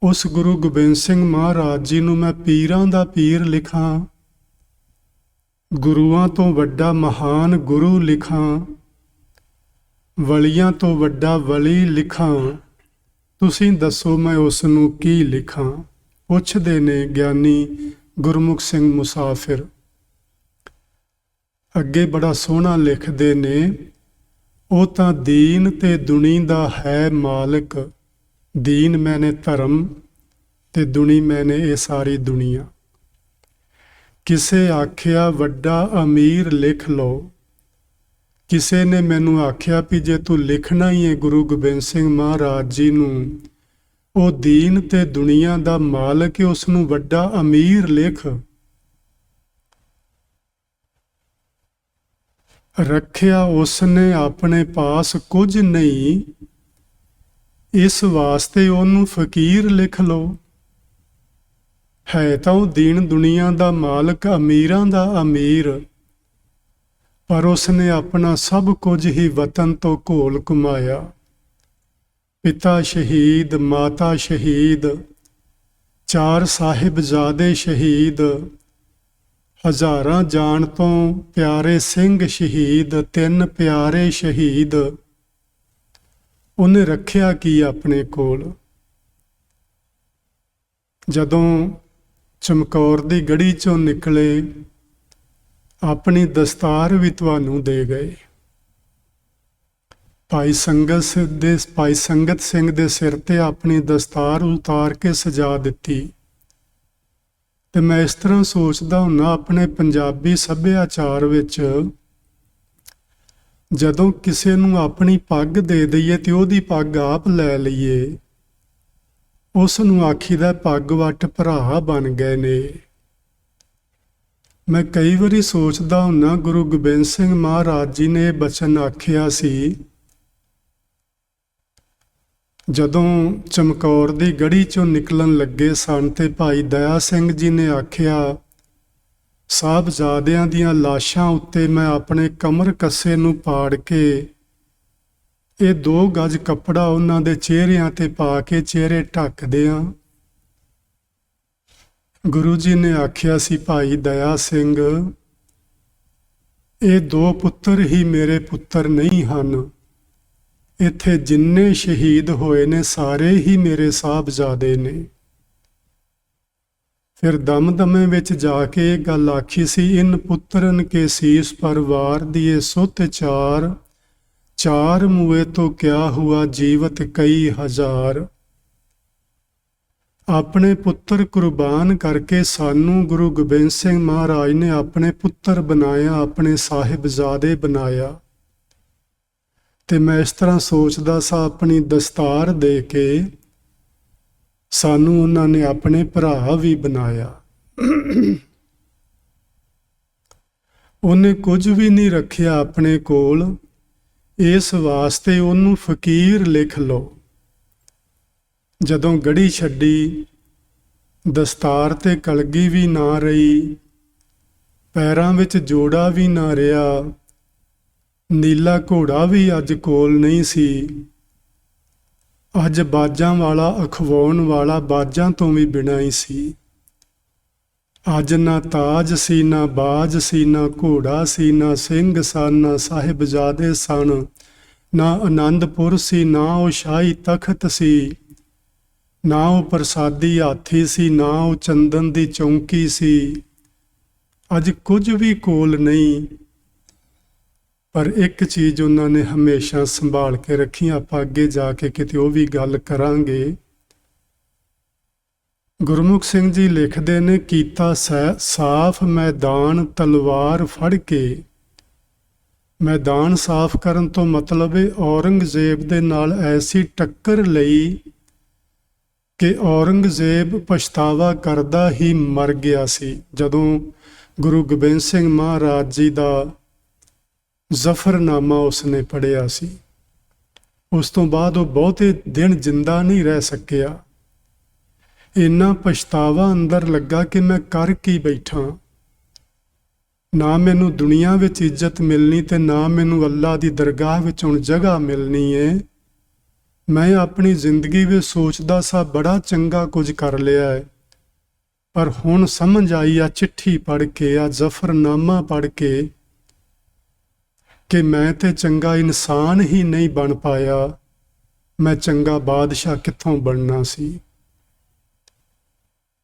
ਉਸ ਗੁਰੂ ਗੋਬਿੰਦ ਸਿੰਘ ਮਹਾਰਾਜ ਜੀ ਨੂੰ ਮੈਂ ਪੀਰਾਂ ਦਾ ਪੀਰ ਲਿਖਾਂ, ਗੁਰੂਆਂ ਤੋਂ ਵੱਡਾ ਮਹਾਨ ਗੁਰੂ ਲਿਖਾਂ, ਵਲੀਆਂ ਤੋਂ ਵੱਡਾ ਵਲੀ ਲਿਖਾਂ, ਤੁਸੀਂ ਦੱਸੋ ਮੈਂ ਉਸ ਨੂੰ ਕੀ ਲਿਖਾਂ। ਪੁੱਛਦੇ ਨੇ ਗਿਆਨੀ ਗੁਰਮੁਖ ਸਿੰਘ ਮੁਸਾਫਿਰ। ਅੱਗੇ ਬੜਾ ਸੋਹਣਾ ਲਿਖਦੇ ਨੇ, ਉਹ ਤਾਂ ਦੀਨ ਤੇ ਦੁਨੀ ਦਾ ਹੈ ਮਾਲਕ, ਦੀਨ ਮੈਨੇ ਧਰਮ ਤੇ ਦੁਨੀ ਮੈਨੇ ਇਹ ਸਾਰੀ ਦੁਨੀਆ। ਕਿਸੇ ਆਖਿਆ ਵੱਡਾ ਅਮੀਰ ਲਿਖ ਲਓ, ਕਿਸੇ ਨੇ ਮੈਨੂੰ ਆਖਿਆ ਵੀ ਜੇ ਤੂੰ ਲਿਖਣਾ ਹੀ ਹੈ ਗੁਰੂ ਗੋਬਿੰਦ ਸਿੰਘ ਮਹਾਰਾਜ ਜੀ ਨੂੰ, ਉਹ ਦੀਨ ਤੇ ਦੁਨੀਆ ਦਾ ਮਾਲਕ ਹੈ, ਉਸ ਨੂੰ ਵੱਡਾ ਅਮੀਰ ਲਿਖ। ਰੱਖਿਆ ਉਸਨੇ ਆਪਣੇ ਪਾਸ ਕੁਝ ਨਹੀਂ, ਇਸ ਵਾਸਤੇ ਉਹਨੂੰ ਫਕੀਰ ਲਿਖ ਲਓ। ਹੈ ਤਾਂ ਉਹ ਦੀਨ ਦੁਨੀਆ ਦਾ ਮਾਲਕ, ਅਮੀਰਾਂ ਦਾ ਅਮੀਰ, ਪਰ ਉਸਨੇ ਆਪਣਾ ਸਭ ਕੁਝ ਹੀ ਵਤਨ ਤੋਂ ਘੋਲ ਘੁਮਾਇਆ। ਪਿਤਾ ਸ਼ਹੀਦ, ਮਾਤਾ ਸ਼ਹੀਦ, 4 ਸਾਹਿਬਜ਼ਾਦੇ ਸ਼ਹੀਦ, ਹਜ਼ਾਰਾਂ ਜਾਣ ਤੋਂ ਪਿਆਰੇ ਸਿੰਘ ਸ਼ਹੀਦ, 3 ਪਿਆਰੇ ਸ਼ਹੀਦ। ਉਹਨੇ ਰੱਖਿਆ ਕੀ ਆਪਣੇ ਕੋਲ? ਜਦੋਂ ਚਮਕੌਰ ਦੀ ਗੜੀ ਚੋਂ ਨਿਕਲੇ, ਆਪਣੀ ਦਸਤਾਰ ਵੀ ਤੁਹਾਨੂੰ ਦੇ ਗਏ। ਭਾਈ ਸੰਗਤ ਸਿੰਘ ਦੇ ਸਿਰ ਤੇ ਆਪਣੀ ਦਸਤਾਰ ਉਤਾਰ ਕੇ ਸਜਾ ਦਿੱਤੀ। ਤੇ ਮੈਂ ਇਸ ਤਰ੍ਹਾਂ ਸੋਚਦਾ ਹੁੰਨਾ, ਆਪਣੇ ਪੰਜਾਬੀ ਸੱਭਿਆਚਾਰ ਵਿੱਚ ਜਦੋਂ ਕਿਸੇ ਨੂੰ ਆਪਣੀ ਪੱਗ ਦੇ ਦਈਏ ਤੇ ਉਹਦੀ ਪੱਗ ਆਪ ਲੈ ਲਈਏ, ਉਸ ਨੂੰ ਆਖੀਦਾ ਪੱਗ ਵੱਟ ਭਰਾ ਬਣ ਗਏ ਨੇ। ਮੈਂ ਕਈ ਵਾਰੀ ਸੋਚਦਾ ਹੁੰਨਾ, ਗੁਰੂ ਗੋਬਿੰਦ ਸਿੰਘ ਮਹਾਰਾਜ ਜੀ ਨੇ ਇਹ ਬਚਨ ਆਖਿਆ ਸੀ, ਜਦੋਂ ਚਮਕੌਰ ਦੀ ਗੜੀ ਚੋਂ ਨਿਕਲਣ ਲੱਗੇ ਸਨ ਤੇ ਭਾਈ ਦਇਆ ਸਿੰਘ ਜੀ ਨੇ ਆਖਿਆ, ਸਾਹਿਬਜ਼ਾਦਿਆਂ ਦੀਆਂ ਲਾਸ਼ਾਂ ਉੱਤੇ ਮੈਂ ਆਪਣੇ ਕਮਰ ਕੱਸੇ ਨੂੰ ਪਾੜ ਕੇ ਇਹ 2 ਗਜ਼ ਕੱਪੜਾ ਉਹਨਾਂ ਦੇ ਚਿਹਰਿਆਂ ਤੇ ਪਾ ਕੇ ਚਿਹਰੇ ਢੱਕਦਿਆਂ ਗੁਰੂ ਜੀ ਨੇ ਆਖਿਆ ਸੀ, ਭਾਈ ਦਇਆ ਸਿੰਘ, ਇਹ 2 ਪੁੱਤਰ ਹੀ ਮੇਰੇ ਪੁੱਤਰ ਨਹੀਂ ਹਨ। ਇੱਥੇ ਜਿੰਨੇ ਸ਼ਹੀਦ ਹੋਏ ਨੇ ਸਾਰੇ ਹੀ ਮੇਰੇ ਸਾਹਿਬਜ਼ਾਦੇ ਨੇ। ਫਿਰ ਦਮਦਮੇ ਵਿੱਚ ਜਾ ਕੇ ਇਹ ਗੱਲ ਆਖੀ ਸੀ, ਇਨ ਪੁੱਤਰਨ ਕੇ ਸੀਸ ਪਰ ਵਾਰ ਦੀਏ ਸੁਤ ਚਾਰ, ਚਾਰ ਮੂਏ ਤੋਂ ਕਿਆ ਹੁਆ ਜੀਵਤ ਕਈ ਹਜ਼ਾਰ। ਆਪਣੇ ਪੁੱਤਰ ਕੁਰਬਾਨ ਕਰਕੇ ਸਾਨੂੰ ਗੁਰੂ ਗੋਬਿੰਦ ਸਿੰਘ ਮਹਾਰਾਜ ਨੇ ਆਪਣੇ ਪੁੱਤਰ ਬਣਾਇਆ, ਆਪਣੇ ਸਾਹਿਬਜ਼ਾਦੇ ਬਣਾਇਆ। ਤੇ ਮੈਂ ਇਸ ਤਰ੍ਹਾਂ ਸੋਚਦਾ ਸਾਂ, ਆਪਣੀ ਦਸਤਾਰ ਦੇ ਕੇ ਸਾਨੂੰ ਉਹਨਾਂ ਨੇ ਆਪਣੇ ਭਰਾ ਵੀ ਬਣਾਇਆ। ਉਹਨੇ ਕੁਝ ਵੀ ਨਹੀਂ ਰੱਖਿਆ ਆਪਣੇ ਕੋਲ, ਇਸ ਵਾਸਤੇ ਉਹਨੂੰ ਫਕੀਰ ਲਿਖ ਲਓ। ਜਦੋਂ ਗੜੀ ਛੱਡੀ, ਦਸਤਾਰ ਤੇ ਕਲਗੀ ਵੀ ਨਾ ਰਹੀ, ਪੈਰਾਂ ਵਿੱਚ ਜੋੜਾ ਵੀ ਨਾ ਰਿਹਾ, ਨੀਲਾ ਘੋੜਾ ਵੀ ਅੱਜ ਕੋਲ ਨਹੀਂ ਸੀ। ਅੱਜ ਬਾਜਾਂ ਵਾਲਾ, ਅਖਵਾਉਣ ਵਾਲਾ ਬਾਜਾਂ ਤੋਂ ਵੀ ਬਿਨਾਂ ਹੀ ਸੀ। ਅੱਜ ਨਾ ਤਾਜ ਸੀ, ਨਾ ਬਾਜ ਸੀ, ਨਾ ਘੋੜਾ ਸੀ, ਨਾ ਸਿੰਘ ਸਨ, ਨਾ ਸਾਹਿਬਜ਼ਾਦੇ ਸਨ, ਨਾ ਆਨੰਦਪੁਰ ਸੀ, ਨਾ ਉਹ ਸ਼ਾਹੀ ਤਖਤ ਸੀ, ਨਾ ਉਹ ਪ੍ਰਸਾਦੀ ਹਾਥੀ ਸੀ, ਨਾ ਉਹ ਚੰਦਨ ਦੀ ਚੌਂਕੀ ਸੀ। ਅੱਜ ਕੁਝ ਵੀ ਕੋਲ ਨਹੀਂ, ਪਰ ਇੱਕ ਚੀਜ਼ ਉਹਨਾਂ ਨੇ ਹਮੇਸ਼ਾ ਸੰਭਾਲ ਕੇ ਰੱਖੀ। ਆਪਾਂ ਅੱਗੇ ਜਾ ਕੇ ਕਿਤੇ ਉਹ ਵੀ ਗੱਲ ਕਰਾਂਗੇ। ਗੁਰਮੁਖ ਸਿੰਘ ਜੀ ਲਿਖਦੇ ਨੇ, ਕੀਤਾ ਸਾਫ਼ ਮੈਦਾਨ ਤਲਵਾਰ ਫੜ ਕੇ। ਮੈਦਾਨ ਸਾਫ਼ ਕਰਨ ਤੋਂ ਮਤਲਬ ਹੈ ਔਰੰਗਜ਼ੇਬ ਦੇ ਨਾਲ ਐਸੀ ਟੱਕਰ ਲਈ ਕਿ ਔਰੰਗਜ਼ੇਬ ਪਛਤਾਵਾ ਕਰਦਾ ਹੀ ਮਰ ਗਿਆ ਸੀ। ਜਦੋਂ ਗੁਰੂ ਗੋਬਿੰਦ ਸਿੰਘ ਮਹਾਰਾਜ ਜੀ ਦਾ ਜ਼ਫਰਨਾਮਾ ਉਸਨੇ ਪੜ੍ਹਿਆ ਸੀ, ਉਸ ਤੋਂ ਬਾਅਦ ਉਹ ਬਹੁਤੇ ਦਿਨ ਜਿੰਦਾ ਨਹੀਂ ਰਹਿ ਸਕਿਆ। ਇੰਨਾ ਪਛਤਾਵਾ ਅੰਦਰ ਲੱਗਾ ਕਿ ਮੈਂ ਕਰ ਕੀ ਬੈਠਾ। ਨਾ ਮੈਨੂੰ ਦੁਨੀਆ ਵਿੱਚ ਇੱਜ਼ਤ ਮਿਲਣੀ ਤੇ ਨਾ ਮੈਨੂੰ ਅੱਲਾ ਦੀ ਦਰਗਾਹ ਵਿੱਚ ਹੁਣ ਜਗ੍ਹਾ ਮਿਲਣੀ ਹੈ। ਮੈਂ ਆਪਣੀ ਜ਼ਿੰਦਗੀ ਵਿੱਚ ਸੋਚਦਾ ਸਾਂ ਬੜਾ ਚੰਗਾ ਕੁਝ ਕਰ ਲਿਆ ਹੈ, ਪਰ ਹੁਣ ਸਮਝ ਆਈ ਆ ਚਿੱਠੀ ਪੜ੍ਹ ਕੇ, ਆ ਜ਼ਫਰਨਾਮਾ ਪੜ੍ਹ ਕੇ, ਕਿ ਮੈਂ ਤੇ ਚੰਗਾ ਇਨਸਾਨ ਹੀ ਨਹੀਂ ਬਣ ਪਾਇਆ। ਮੈਂ ਚੰਗਾ ਬਾਦਸ਼ਾਹ ਕਿੱਥੋਂ ਬਣਨਾ ਸੀ।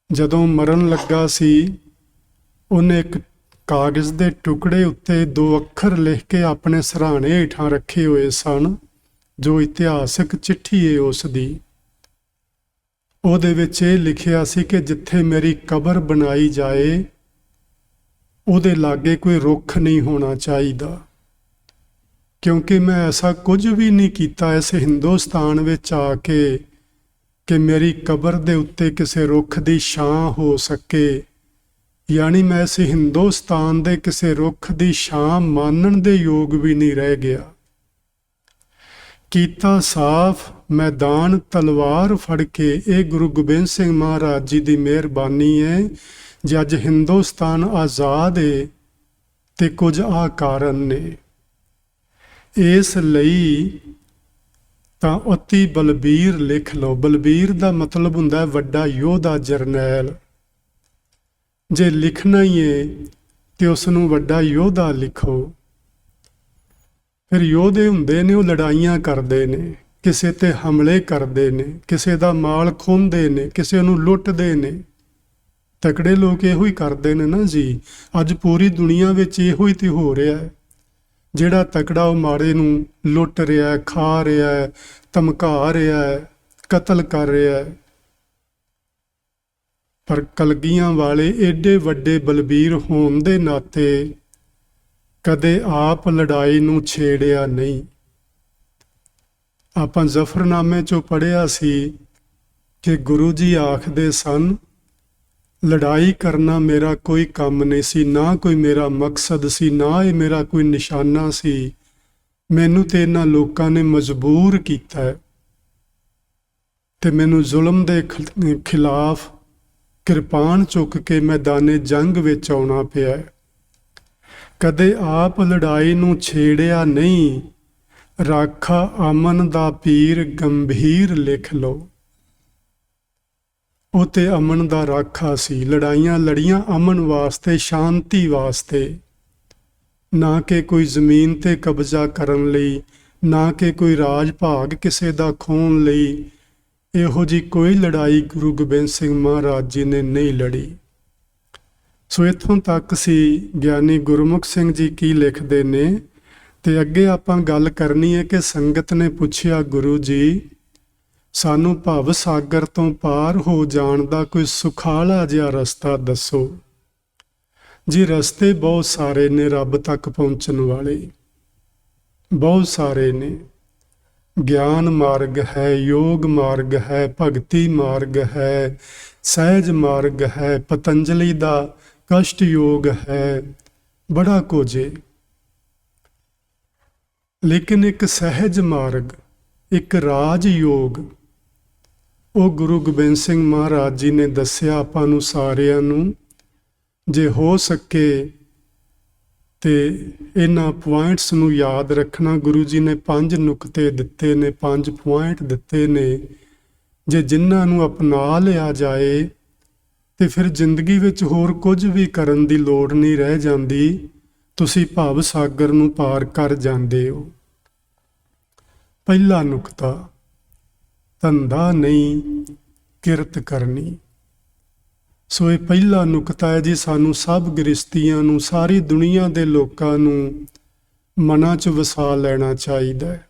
ਜਦੋਂ ਮਰਨ ਲੱਗਾ ਸੀ, ਉਹਨੇ ਇੱਕ ਕਾਗਜ਼ ਦੇ ਟੁਕੜੇ ਉੱਤੇ 2 ਅੱਖਰ ਲਿਖ ਕੇ ਆਪਣੇ ਸਿਰਹਾਣੇ ਹੇਠਾਂ ਰੱਖੇ ਹੋਏ ਸਨ, ਜੋ ਇਤਿਹਾਸਕ ਚਿੱਠੀ ਹੈ ਉਸ ਦੀ। ਉਹਦੇ ਵਿੱਚ ਇਹ ਲਿਖਿਆ ਸੀ ਕਿ ਜਿੱਥੇ ਮੇਰੀ ਕਬਰ ਬਣਾਈ ਜਾਏ, ਉਹਦੇ ਲਾਗੇ ਕੋਈ ਰੁੱਖ ਨਹੀਂ ਹੋਣਾ ਚਾਹੀਦਾ, ਕਿਉਂਕਿ ਮੈਂ ਐਸਾ ਕੁਝ ਵੀ ਨਹੀਂ ਕੀਤਾ ਇਸ ਹਿੰਦੁਸਤਾਨ ਵਿੱਚ ਆ ਕੇ ਕਿ ਮੇਰੀ ਕਬਰ ਦੇ ਉੱਤੇ ਕਿਸੇ ਰੁੱਖ ਦੀ ਛਾਂ ਹੋ ਸਕੇ। ਯਾਨੀ ਮੈਂ ਇਸ ਹਿੰਦੁਸਤਾਨ ਦੇ ਕਿਸੇ ਰੁੱਖ ਦੀ ਛਾਂ ਮਾਨਣ ਦੇ ਯੋਗ ਵੀ ਨਹੀਂ ਰਹਿ ਗਿਆ। ਕੀਤਾ ਸਾਫ਼ ਮੈਦਾਨ ਤਲਵਾਰ ਫੜ ਕੇ। ਇਹ ਗੁਰੂ ਗੋਬਿੰਦ ਸਿੰਘ ਮਹਾਰਾਜ ਜੀ ਦੀ ਮਿਹਰਬਾਨੀ ਹੈ ਜੇ ਅੱਜ ਹਿੰਦੁਸਤਾਨ ਆਜ਼ਾਦ ਹੈ, ਤੇ ਕੁਝ ਆ ਕਾਰਨ ਨੇ। ਇਸ ਲਈ ਤਾਂ ਅਤੀ ਬਲਬੀਰ ਲਿਖ ਲਓ। ਬਲਬੀਰ ਦਾ ਮਤਲਬ ਹੁੰਦਾ ਵੱਡਾ ਯੋਧਾ, ਜਰਨੈਲ। ਜੇ ਲਿਖਣਾ ਹੀ ਹੈ ਤੇ ਉਸ ਨੂੰ ਵੱਡਾ ਯੋਧਾ ਲਿਖੋ। ਫਿਰ ਯੋਧੇ ਹੁੰਦੇ ਨੇ, ਉਹ ਲੜਾਈਆਂ ਕਰਦੇ ਨੇ, ਕਿਸੇ ਤੇ ਹਮਲੇ ਕਰਦੇ ਨੇ, ਕਿਸੇ ਦਾ ਮਾਲ ਖੋਹਦੇ ਨੇ, ਕਿਸੇ ਨੂੰ ਲੁੱਟਦੇ ਨੇ। ਤਕੜੇ ਲੋਕ ਇਹੋ ਹੀ ਕਰਦੇ ਨੇ ਨਾ ਜੀ। ਅੱਜ ਪੂਰੀ ਦੁਨੀਆ ਵਿੱਚ ਇਹੋ ਹੀ ਤੇ ਹੋ ਰਿਹਾ ਹੈ। ਜਿਹੜਾ ਤਕੜਾ ਉਹ ਮਾੜੇ ਨੂੰ ਲੁੱਟ ਰਿਹਾ ਹੈ, ਖਾ ਰਿਹਾ ਹੈ, ਧਮਕਾ ਰਿਹਾ ਹੈ, ਕਤਲ ਕਰ ਰਿਹਾ ਹੈ। ਪਰ ਕਲਗੀਆਂ ਵਾਲੇ ਏਡੇ ਵੱਡੇ ਬਲਬੀਰ ਹੋਣ ਦੇ ਨਾਤੇ ਕਦੇ ਆਪ ਲੜਾਈ ਨੂੰ ਛੇੜਿਆ ਨਹੀਂ। ਆਪਾਂ ਜ਼ਫਰਨਾਮੇ 'ਚੋਂ ਪੜ੍ਹਿਆ ਸੀ ਕਿ ਗੁਰੂ ਜੀ ਆਖਦੇ ਸਨ, ਲੜਾਈ ਕਰਨਾ ਮੇਰਾ ਕੋਈ ਕੰਮ ਨਹੀਂ ਸੀ, ਨਾ ਕੋਈ ਮੇਰਾ ਮਕਸਦ ਸੀ, ਨਾ ਇਹ ਮੇਰਾ ਕੋਈ ਨਿਸ਼ਾਨਾ ਸੀ। ਮੈਨੂੰ ਤੇ ਇਹਨਾਂ ਲੋਕਾਂ ਨੇ ਮਜਬੂਰ ਕੀਤਾ ਹੈ ਤੇ ਮੈਨੂੰ ਜ਼ੁਲਮ ਦੇ ਖਿਲਾਫ ਕਿਰਪਾਨ ਚੁੱਕ ਕੇ ਮੈਦਾਨੇ ਜੰਗ ਵਿੱਚ ਆਉਣਾ ਪਿਆ। ਕਦੇ ਆਪ ਲੜਾਈ ਨੂੰ ਛੇੜਿਆ ਨਹੀਂ, ਰਾਖਾ ਅਮਨ ਦਾ ਪੀਰ ਗੰਭੀਰ ਲਿਖ ਲਓ। ਉਹ ਤੇ ਅਮਨ ਦਾ ਰਾਖਾ ਸੀ, ਲੜਾਈਆਂ ਲੜੀਆਂ ਅਮਨ ਵਾਸਤੇ, ਸ਼ਾਂਤੀ ਵਾਸਤੇ, ਨਾ ਕਿ ਕੋਈ ਜ਼ਮੀਨ ਤੇ ਕਬਜ਼ਾ ਕਰਨ ਲਈ, ਨਾ ਕਿ ਕੋਈ ਰਾਜ ਭਾਗ ਕਿਸੇ ਦਾ ਖੋਹਣ ਲਈ। ਇਹੋ ਜਿਹੀ ਕੋਈ ਲੜਾਈ ਗੁਰੂ ਗੋਬਿੰਦ ਸਿੰਘ ਮਹਾਰਾਜ ਜੀ ਨੇ ਨਹੀਂ ਲੜੀ। ਸੋ ਇੱਥੋਂ ਤੱਕ ਸੀ ਗਿਆਨੀ ਗੁਰਮੁਖ ਸਿੰਘ ਜੀ ਕੀ ਲਿਖਦੇ ਨੇ। ਤੇ ਅੱਗੇ ਆਪਾਂ ਗੱਲ ਕਰਨੀ ਹੈ ਕਿ ਸੰਗਤ ਨੇ ਪੁੱਛਿਆ, ਗੁਰੂ ਜੀ ਸਾਨੂੰ ਭਵ ਸਾਗਰ ਤੋਂ ਪਾਰ ਹੋ ਜਾਣ ਦਾ ਕੋਈ ਸੁਖਾਲਾ ਜਿਹਾ ਰਸਤਾ ਦੱਸੋ। ਜੀ ਰਸਤੇ ਬਹੁਤ ਸਾਰੇ ਨੇ ਰੱਬ ਤੱਕ ਪਹੁੰਚਣ ਵਾਲੇ, ਬਹੁਤ ਸਾਰੇ ਨੇ। ਗਿਆਨ ਮਾਰਗ ਹੈ, ਯੋਗ ਮਾਰਗ ਹੈ, ਭਗਤੀ ਮਾਰਗ ਹੈ, ਸਹਿਜ ਮਾਰਗ ਹੈ, ਪਤੰਜਲੀ ਦਾ ਕਸ਼ਟ ਯੋਗ ਹੈ, ਬੜਾ ਕੁਝ ਹੈ। ਲੇਕਿਨ ਇੱਕ ਸਹਿਜ ਮਾਰਗ, ਇੱਕ ਰਾਜ ਯੋਗ, ਉਹ ਗੁਰੂ ਗੋਬਿੰਦ ਸਿੰਘ ਮਹਾਰਾਜ ਜੀ ਨੇ ਦੱਸਿਆ ਆਪਾਂ ਨੂੰ ਸਾਰਿਆਂ ਨੂੰ। ਜੇ ਹੋ ਸਕੇ ਤੇ ਇਹਨਾਂ ਪੁਆਇੰਟਸ ਨੂੰ ਯਾਦ ਰੱਖਣਾ। ਗੁਰੂ ਜੀ ਨੇ 5 ਨੁਕਤੇ ਦਿੱਤੇ ਨੇ, 5 ਪੁਆਇੰਟ ਦਿੱਤੇ ਨੇ। ਜੇ ਜਿਨ੍ਹਾਂ ਨੂੰ ਅਪਣਾ ਲਿਆ ਜਾਏ ਤੇ ਫਿਰ ਜ਼ਿੰਦਗੀ ਵਿੱਚ ਹੋਰ ਕੁਝ ਵੀ ਕਰਨ ਦੀ ਲੋੜ ਨਹੀਂ ਰਹਿ ਜਾਂਦੀ। ਤੁਸੀਂ ਭਵ ਸਾਗਰ ਨੂੰ ਪਾਰ ਕਰ ਜਾਂਦੇ ਹੋ। ਪਹਿਲਾ ਨੁਕਤਾ, ਧੰਦਾ ਨਹੀਂ ਕਿਰਤ ਕਰਨੀ। ਸੋ ਇਹ ਪਹਿਲਾ ਨੁਕਤਾ ਹੈ ਜੀ, ਸਾਨੂੰ ਸਭ ਗ੍ਰਸਤੀਆਂ ਨੂੰ, ਸਾਰੀ ਦੁਨੀਆ ਦੇ ਲੋਕਾਂ ਨੂੰ ਮਨਾਂ 'ਚ ਵਸਾ ਲੈਣਾ ਚਾਹੀਦਾ ਹੈ।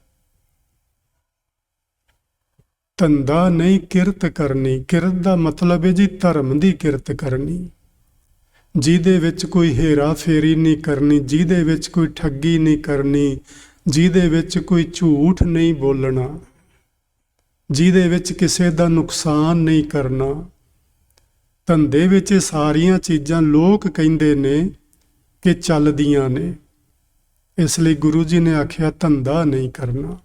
ਧੰਦਾ ਨਹੀਂ ਕਿਰਤ ਕਰਨੀ। ਕਿਰਤ ਦਾ ਮਤਲਬ ਹੈ ਜੀ ਧਰਮ ਦੀ ਕਿਰਤ ਕਰਨੀ, ਜਿਹਦੇ ਵਿੱਚ ਕੋਈ ਹੇਰਾ ਫੇਰੀ ਨਹੀਂ ਕਰਨੀ, ਜਿਹਦੇ ਵਿੱਚ ਕੋਈ ਠੱਗੀ ਨਹੀਂ ਕਰਨੀ, ਜਿਹਦੇ ਵਿੱਚ ਕੋਈ ਝੂਠ ਨਹੀਂ ਬੋਲਣਾ, ਜਿਹਦੇ ਵਿੱਚ ਕਿਸੇ ਦਾ ਨੁਕਸਾਨ ਨਹੀਂ ਕਰਨਾ। ਧੰਦੇ ਵਿੱਚ ਇਹ ਸਾਰੀਆਂ ਚੀਜ਼ਾਂ ਲੋਕ ਕਹਿੰਦੇ ਨੇ ਕਿ ਚੱਲਦੀਆਂ ਨੇ, ਇਸ ਲਈ ਗੁਰੂ ਜੀ ਨੇ ਆਖਿਆ ਧੰਦਾ ਨਹੀਂ ਕਰਨਾ।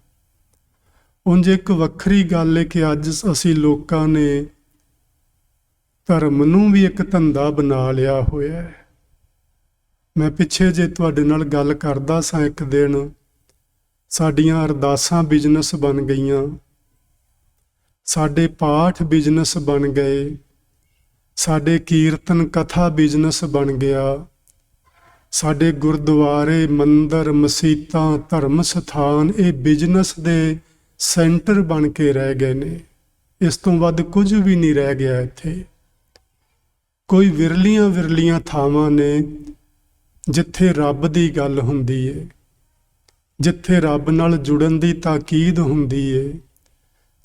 ਉਂਝ ਇੱਕ ਵੱਖਰੀ ਗੱਲ ਹੈ ਕਿ ਅੱਜ ਅਸੀਂ ਲੋਕਾਂ ਨੇ ਧਰਮ ਨੂੰ ਵੀ ਇੱਕ ਧੰਦਾ ਬਣਾ ਲਿਆ ਹੋਇਆ ਹੈ। ਮੈਂ ਪਿੱਛੇ ਜੇ ਤੁਹਾਡੇ ਨਾਲ ਗੱਲ ਕਰਦਾ ਸਾਂ, ਇੱਕ ਦਿਨ ਸਾਡੀਆਂ ਅਰਦਾਸਾਂ ਬਿਜ਼ਨਸ ਬਣ ਗਈਆਂ, ਸਾਡੇ ਪਾਠ ਬਿਜ਼ਨਸ ਬਣ ਗਏ, ਸਾਡੇ ਕੀਰਤਨ ਕਥਾ ਬਿਜ਼ਨਸ ਬਣ ਗਿਆ, ਸਾਡੇ ਗੁਰਦੁਆਰੇ, ਮੰਦਰ, ਮਸੀਤਾਂ, ਧਰਮ ਸਥਾਨ ਇਹ ਬਿਜ਼ਨਸ ਦੇ ਸੈਂਟਰ ਬਣ ਕੇ ਰਹਿ ਗਏ ਨੇ। ਇਸ ਤੋਂ ਵੱਧ ਕੁਝ ਵੀ ਨਹੀਂ ਰਹਿ ਗਿਆ ਇੱਥੇ। ਕੋਈ ਵਿਰਲੀਆਂ ਥਾਵਾਂ ਨੇ ਜਿੱਥੇ ਰੱਬ ਦੀ ਗੱਲ ਹੁੰਦੀ ਏ, ਜਿੱਥੇ ਰੱਬ ਨਾਲ ਜੁੜਨ ਦੀ ਤਾਕੀਦ ਹੁੰਦੀ ਏ,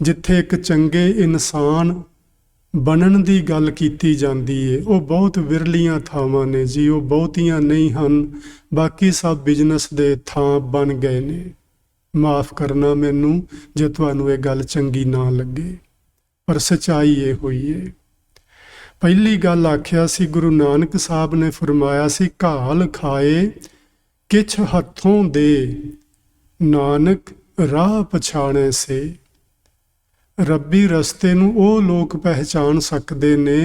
ਜਿੱਥੇ ਇੱਕ ਚੰਗੇ ਇਨਸਾਨ ਬਣਨ ਦੀ ਗੱਲ ਕੀਤੀ ਜਾਂਦੀ ਏ। ਉਹ ਬਹੁਤ ਵਿਰਲੀਆਂ ਥਾਵਾਂ ਨੇ ਜੀ, ਉਹ ਬਹੁਤੀਆਂ ਨਹੀਂ ਹਨ। ਬਾਕੀ ਸਭ ਬਿਜ਼ਨਸ ਦੇ ਥਾਂ ਬਣ ਗਏ ਨੇ। ਮਾਫ ਕਰਨਾ ਮੈਨੂੰ ਜੇ ਤੁਹਾਨੂੰ ਇਹ ਗੱਲ ਚੰਗੀ ਨਾ ਲੱਗੇ, ਪਰ ਸੱਚਾਈ ਇਹ ਹੋਈ ਏ। ਪਹਿਲੀ ਗੱਲ ਆਖਿਆ ਸੀ, ਗੁਰੂ ਨਾਨਕ ਸਾਹਿਬ ਨੇ ਫਰਮਾਇਆ ਸੀ, ਘਾਲ ਖਾਏ ਕਿਛ ਹੱਥੋਂ ਦੇ, ਨਾਨਕ ਰਾਹ ਪਛਾਣੇ ਸੇ। ਰੱਬੀ ਰਸਤੇ ਨੂੰ ਉਹ ਲੋਕ ਪਹਿਚਾਣ ਸਕਦੇ ਨੇ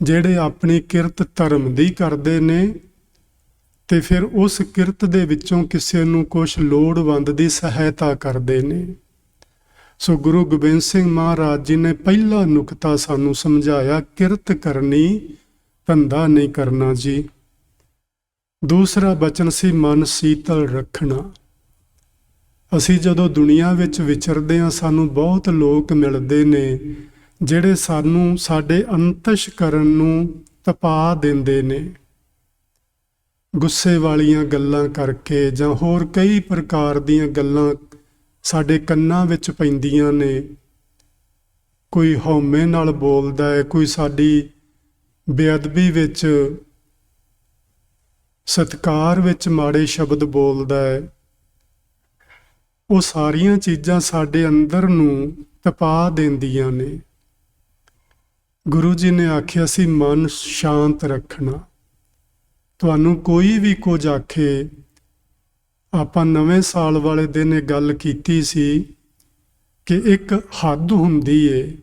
ਜਿਹੜੇ ਆਪਣੀ ਕਿਰਤ ਧਰਮ ਦੀ ਕਰਦੇ ਨੇ ਤੇ ਫਿਰ ਉਸ ਕਿਰਤ ਦੇ ਵਿੱਚੋਂ ਕਿਸੇ ਨੂੰ ਕੁਛ ਲੋੜਵੰਦ ਦੀ ਸਹਾਇਤਾ ਕਰਦੇ ਨੇ। ਸੋ ਗੁਰੂ ਗੋਬਿੰਦ ਸਿੰਘ ਮਹਾਰਾਜ ਜੀ ਨੇ ਪਹਿਲਾ ਨੁਕਤਾ ਸਾਨੂੰ ਸਮਝਾਇਆ, ਕਿਰਤ ਕਰਨੀ, ਧੰਦਾ ਨਹੀਂ ਕਰਨਾ ਜੀ। ਦੂਸਰਾ ਬਚਨ ਸੀ ਮਨ ਸੀਤਲ ਰੱਖਣਾ। ਅਸੀਂ ਜਦੋਂ ਦੁਨੀਆ ਵਿੱਚ ਵਿਚਰਦੇ ਹਾਂ, ਸਾਨੂੰ ਬਹੁਤ ਲੋਕ ਮਿਲਦੇ ਨੇ ਜਿਹੜੇ ਸਾਨੂੰ ਸਾਡੇ ਅੰਤਸ਼ਕਰਨ ਨੂੰ ਤਪਾ ਦਿੰਦੇ ਨੇ, ਗੁੱਸੇ ਵਾਲੀਆਂ ਗੱਲਾਂ ਕਰਕੇ ਜਾਂ ਹੋਰ ਕਈ ਪ੍ਰਕਾਰ ਦੀਆਂ ਗੱਲਾਂ ਸਾਡੇ ਕੰਨਾਂ ਵਿੱਚ ਪੈਂਦੀਆਂ ਨੇ। ਕੋਈ ਹਉਮੈ ਨਾਲ ਬੋਲਦਾ ਹੈ, ਕੋਈ ਸਾਡੀ ਬੇਅਦਬੀ ਵਿੱਚ, ਸਤਿਕਾਰ ਵਿੱਚ ਮਾੜੇ ਸ਼ਬਦ ਬੋਲਦਾ ਹੈ। ਉਹ ਸਾਰੀਆਂ ਚੀਜ਼ਾਂ ਸਾਡੇ ਅੰਦਰ ਨੂੰ ਤਪਾ ਦਿੰਦੀਆਂ ਨੇ। ਗੁਰੂ ਜੀ ਨੇ ਆਖਿਆ ਸੀ ਮਨ ਸ਼ਾਂਤ ਰੱਖਣਾ। ਤੁਹਾਨੂੰ ਕੋਈ ਵੀ ਕੁਝ ਆਖੇ, ਆਪਾਂ ਨਵੇਂ ਸਾਲ ਵਾਲੇ ਦਿਨ ਇਹ ਗੱਲ ਕੀਤੀ ਸੀ ਕਿ ਇੱਕ ਹੱਦ ਹੁੰਦੀ ਏ,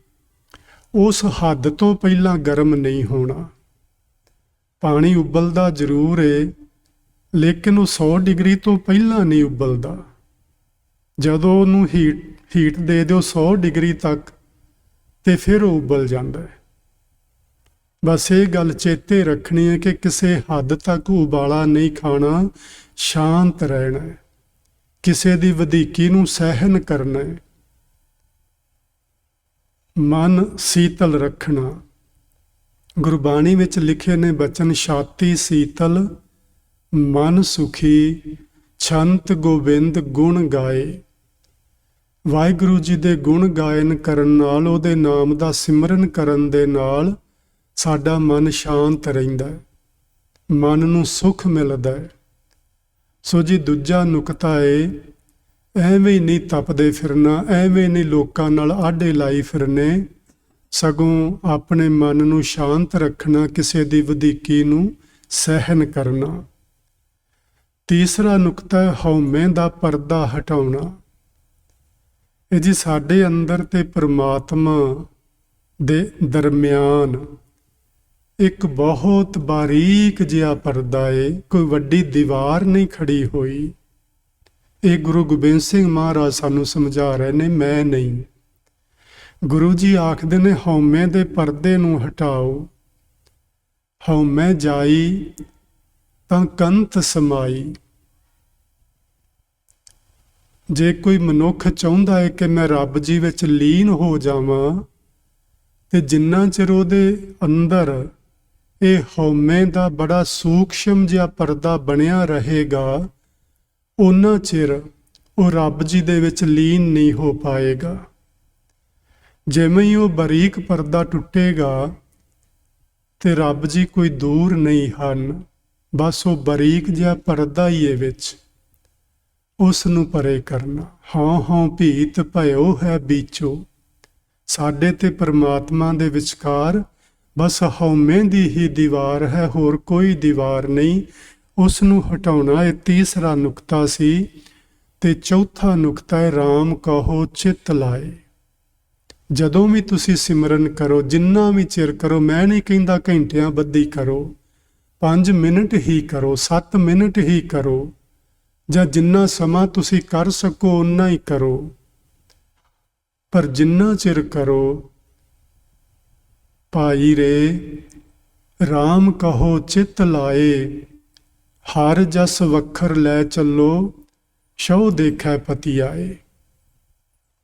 ਉਸ ਹੱਦ ਤੋਂ ਪਹਿਲਾਂ ਗਰਮ ਨਹੀਂ ਹੋਣਾ। ਪਾਣੀ ਉਬਲਦਾ ਜ਼ਰੂਰ ਏ, ਲੇਕਿਨ ਉਹ 100 ਡਿਗਰੀ ਤੋਂ ਪਹਿਲਾਂ ਨਹੀਂ ਉਬਲਦਾ। ਜਦੋਂ ਉਹਨੂੰ ਹੀਟ ਦੇ ਦਿਓ 100 ਡਿਗਰੀ ਤੱਕ ਤੇ ਫਿਰ ਉਹ ਉਬਲ ਜਾਂਦਾ ਹੈ। ਬਸ ਇਹ ਗੱਲ ਚੇਤੇ ਰੱਖਣੀ ਹੈ ਕਿ ਕਿਸੇ ਹੱਦ ਤੱਕ ਉਬਾਲਾ ਨਹੀਂ ਖਾਣਾ, ਸ਼ਾਂਤ ਰਹਿਣਾ ਹੈ, ਕਿਸੇ ਦੀ ਵਧੀਕੀ ਨੂੰ ਸਹਿਣ ਕਰਨਾ ਹੈ, ਮਨ ਸੀਤਲ ਰੱਖਣਾ। ਗੁਰਬਾਣੀ ਵਿੱਚ ਲਿਖੇ ਨੇ ਬਚਨ, ਛਾਤੀ ਸੀਤਲ ਮਨ ਸੁਖੀ, ਛੰਤ ਗੋਬਿੰਦ ਗੁਣ ਗਾਏ। ਵਾਹਿਗੁਰੂ ਜੀ ਦੇ ਗੁਣ ਗਾਇਨ ਕਰਨ ਨਾਲ, ਉਹਦੇ ਨਾਮ ਦਾ ਸਿਮਰਨ ਕਰਨ ਦੇ ਨਾਲ ਸਾਡਾ ਮਨ ਸ਼ਾਂਤ ਰਹਿੰਦਾ ਹੈ, ਮਨ ਨੂੰ ਸੁੱਖ ਮਿਲਦਾ ਹੈ। ਸੋ ਜੀ ਦੂਜਾ ਨੁਕਤਾ ਹੈ, ਐਵੇਂ ਹੀ ਨਹੀਂ ਤਪਦੇ ਫਿਰਨਾ, ਐਵੇਂ ਨਹੀਂ ਲੋਕਾਂ ਨਾਲ ਆਡੇ ਲਾਈ ਫਿਰਨੇ, ਸਗੋਂ ਆਪਣੇ ਮਨ ਨੂੰ ਸ਼ਾਂਤ ਰੱਖਣਾ, ਕਿਸੇ ਦੀ ਵਧੀਕੀ ਨੂੰ ਸਹਿਣ ਕਰਨਾ। ਤੀਸਰਾ ਨੁਕਤਾ ਹੈ ਹਉਮੈ ਦਾ ਪਰਦਾ ਹਟਾਉਣਾ। ਇਹ ਜੀ ਸਾਡੇ ਅੰਦਰ ਤੇ ਪਰਮਾਤਮਾ ਦੇ ਦਰਮਿਆਨ ਇੱਕ ਬਹੁਤ ਬਾਰੀਕ ਜਿਹਾ ਪਰਦਾ ਏ, ਕੋਈ ਵੱਡੀ ਦੀਵਾਰ ਨਹੀਂ ਖੜੀ ਹੋਈ। ਇਹ ਗੁਰੂ ਗੋਬਿੰਦ ਸਿੰਘ ਮਹਾਰਾਜ ਸਾਨੂੰ ਸਮਝਾ ਰਹੇ ਨੇ, ਮੈਂ ਨਹੀਂ। ਗੁਰੂ ਜੀ ਆਖਦੇ ਨੇ ਹਉਮੈ ਦੇ ਪਰਦੇ ਨੂੰ ਹਟਾਓ। ਹਉਮੈ ਜਾਈ ਤਾਂ ਕੰਤ ਸਮਾਈ। ਜੇ ਕੋਈ ਮਨੁੱਖ ਚਾਹੁੰਦਾ ਹੈ ਕਿ ਮੈਂ ਰੱਬ ਜੀ ਵਿੱਚ ਲੀਨ ਹੋ ਜਾਵਾਂ, ਤੇ ਜਿੰਨਾ ਚਿਰ ਉਹਦੇ ਅੰਦਰ ਇਹ ਹਉਮੈ ਦਾ ਬੜਾ ਸੂਖਸ਼ਮ ਜਿਹਾ ਪਰਦਾ ਬਣਿਆ ਰਹੇਗਾ, ਉਹਨਾਂ ਚਿਰ ਉਹ ਰੱਬ ਜੀ ਦੇ ਵਿੱਚ ਲੀਨ ਨਹੀਂ ਹੋ ਪਾਏਗਾ। ਜਿਵੇਂ ਹੀ ਉਹ ਬਾਰੀਕ ਪਰਦਾ ਟੁੱਟੇਗਾ ਤੇ ਰੱਬ ਜੀ ਕੋਈ ਦੂਰ ਨਹੀਂ ਹਨ, ਬਸ ਉਹ ਬਾਰੀਕ ਜਿਹਾ ਪਰਦਾ ਹੀ ਹੈ ਵਿੱਚ, ਉਸ ਨੂੰ ਪਰੇ ਕਰਨਾ। ਹਉ ਹਉ ਭੀਤ ਭਇਓ ਹੈ ਬੀਚੋ। ਸਾਡੇ ਤੇ ਪਰਮਾਤਮਾ ਦੇ ਵਿਚਕਾਰ ਬਸ ਹਉਮੈ ਦੀ ਹੀ ਦੀਵਾਰ ਹੈ, ਹੋਰ ਕੋਈ ਦੀਵਾਰ ਨਹੀਂ। ਉਸ ਨੂੰ ਹਟਾਉਣਾ ਇਹ ਤੀਸਰਾ ਨੁਕਤਾ ਸੀ। ਤੇ ਚੌਥਾ ਨੁਕਤਾ ਹੈ ਰਾਮ ਕਹੋ ਚਿੱਤ ਲਾਏ। ਜਦੋਂ ਵੀ ਤੁਸੀਂ ਸਿਮਰਨ ਕਰੋ, ਜਿੰਨਾ ਵੀ ਚਿਰ ਕਰੋ, ਮੈਂ ਨਹੀਂ ਕਹਿੰਦਾ ਘੰਟਿਆਂ ਬੱਧੀ ਕਰੋ, 5 ਮਿੰਟ ਹੀ ਕਰੋ, 7 ਮਿੰਟ ਹੀ ਕਰੋ, ਜਾਂ ਜਿੰਨਾ ਸਮਾਂ ਤੁਸੀਂ ਕਰ ਸਕੋ ਓਨਾ ਹੀ ਕਰੋ, ਪਰ ਜਿੰਨਾ ਚਿਰ ਕਰੋ, ਭਾਈ ਰੇ ਰਾਮ ਕਹੋ ਚਿੱਤ ਲਾਏ, ਹਰ ਜਸ ਵਖਰ ਲੈ ਚੱਲੋ, ਸ਼ਹੁ ਦੇਖੈ ਪਤੀ ਆਏ।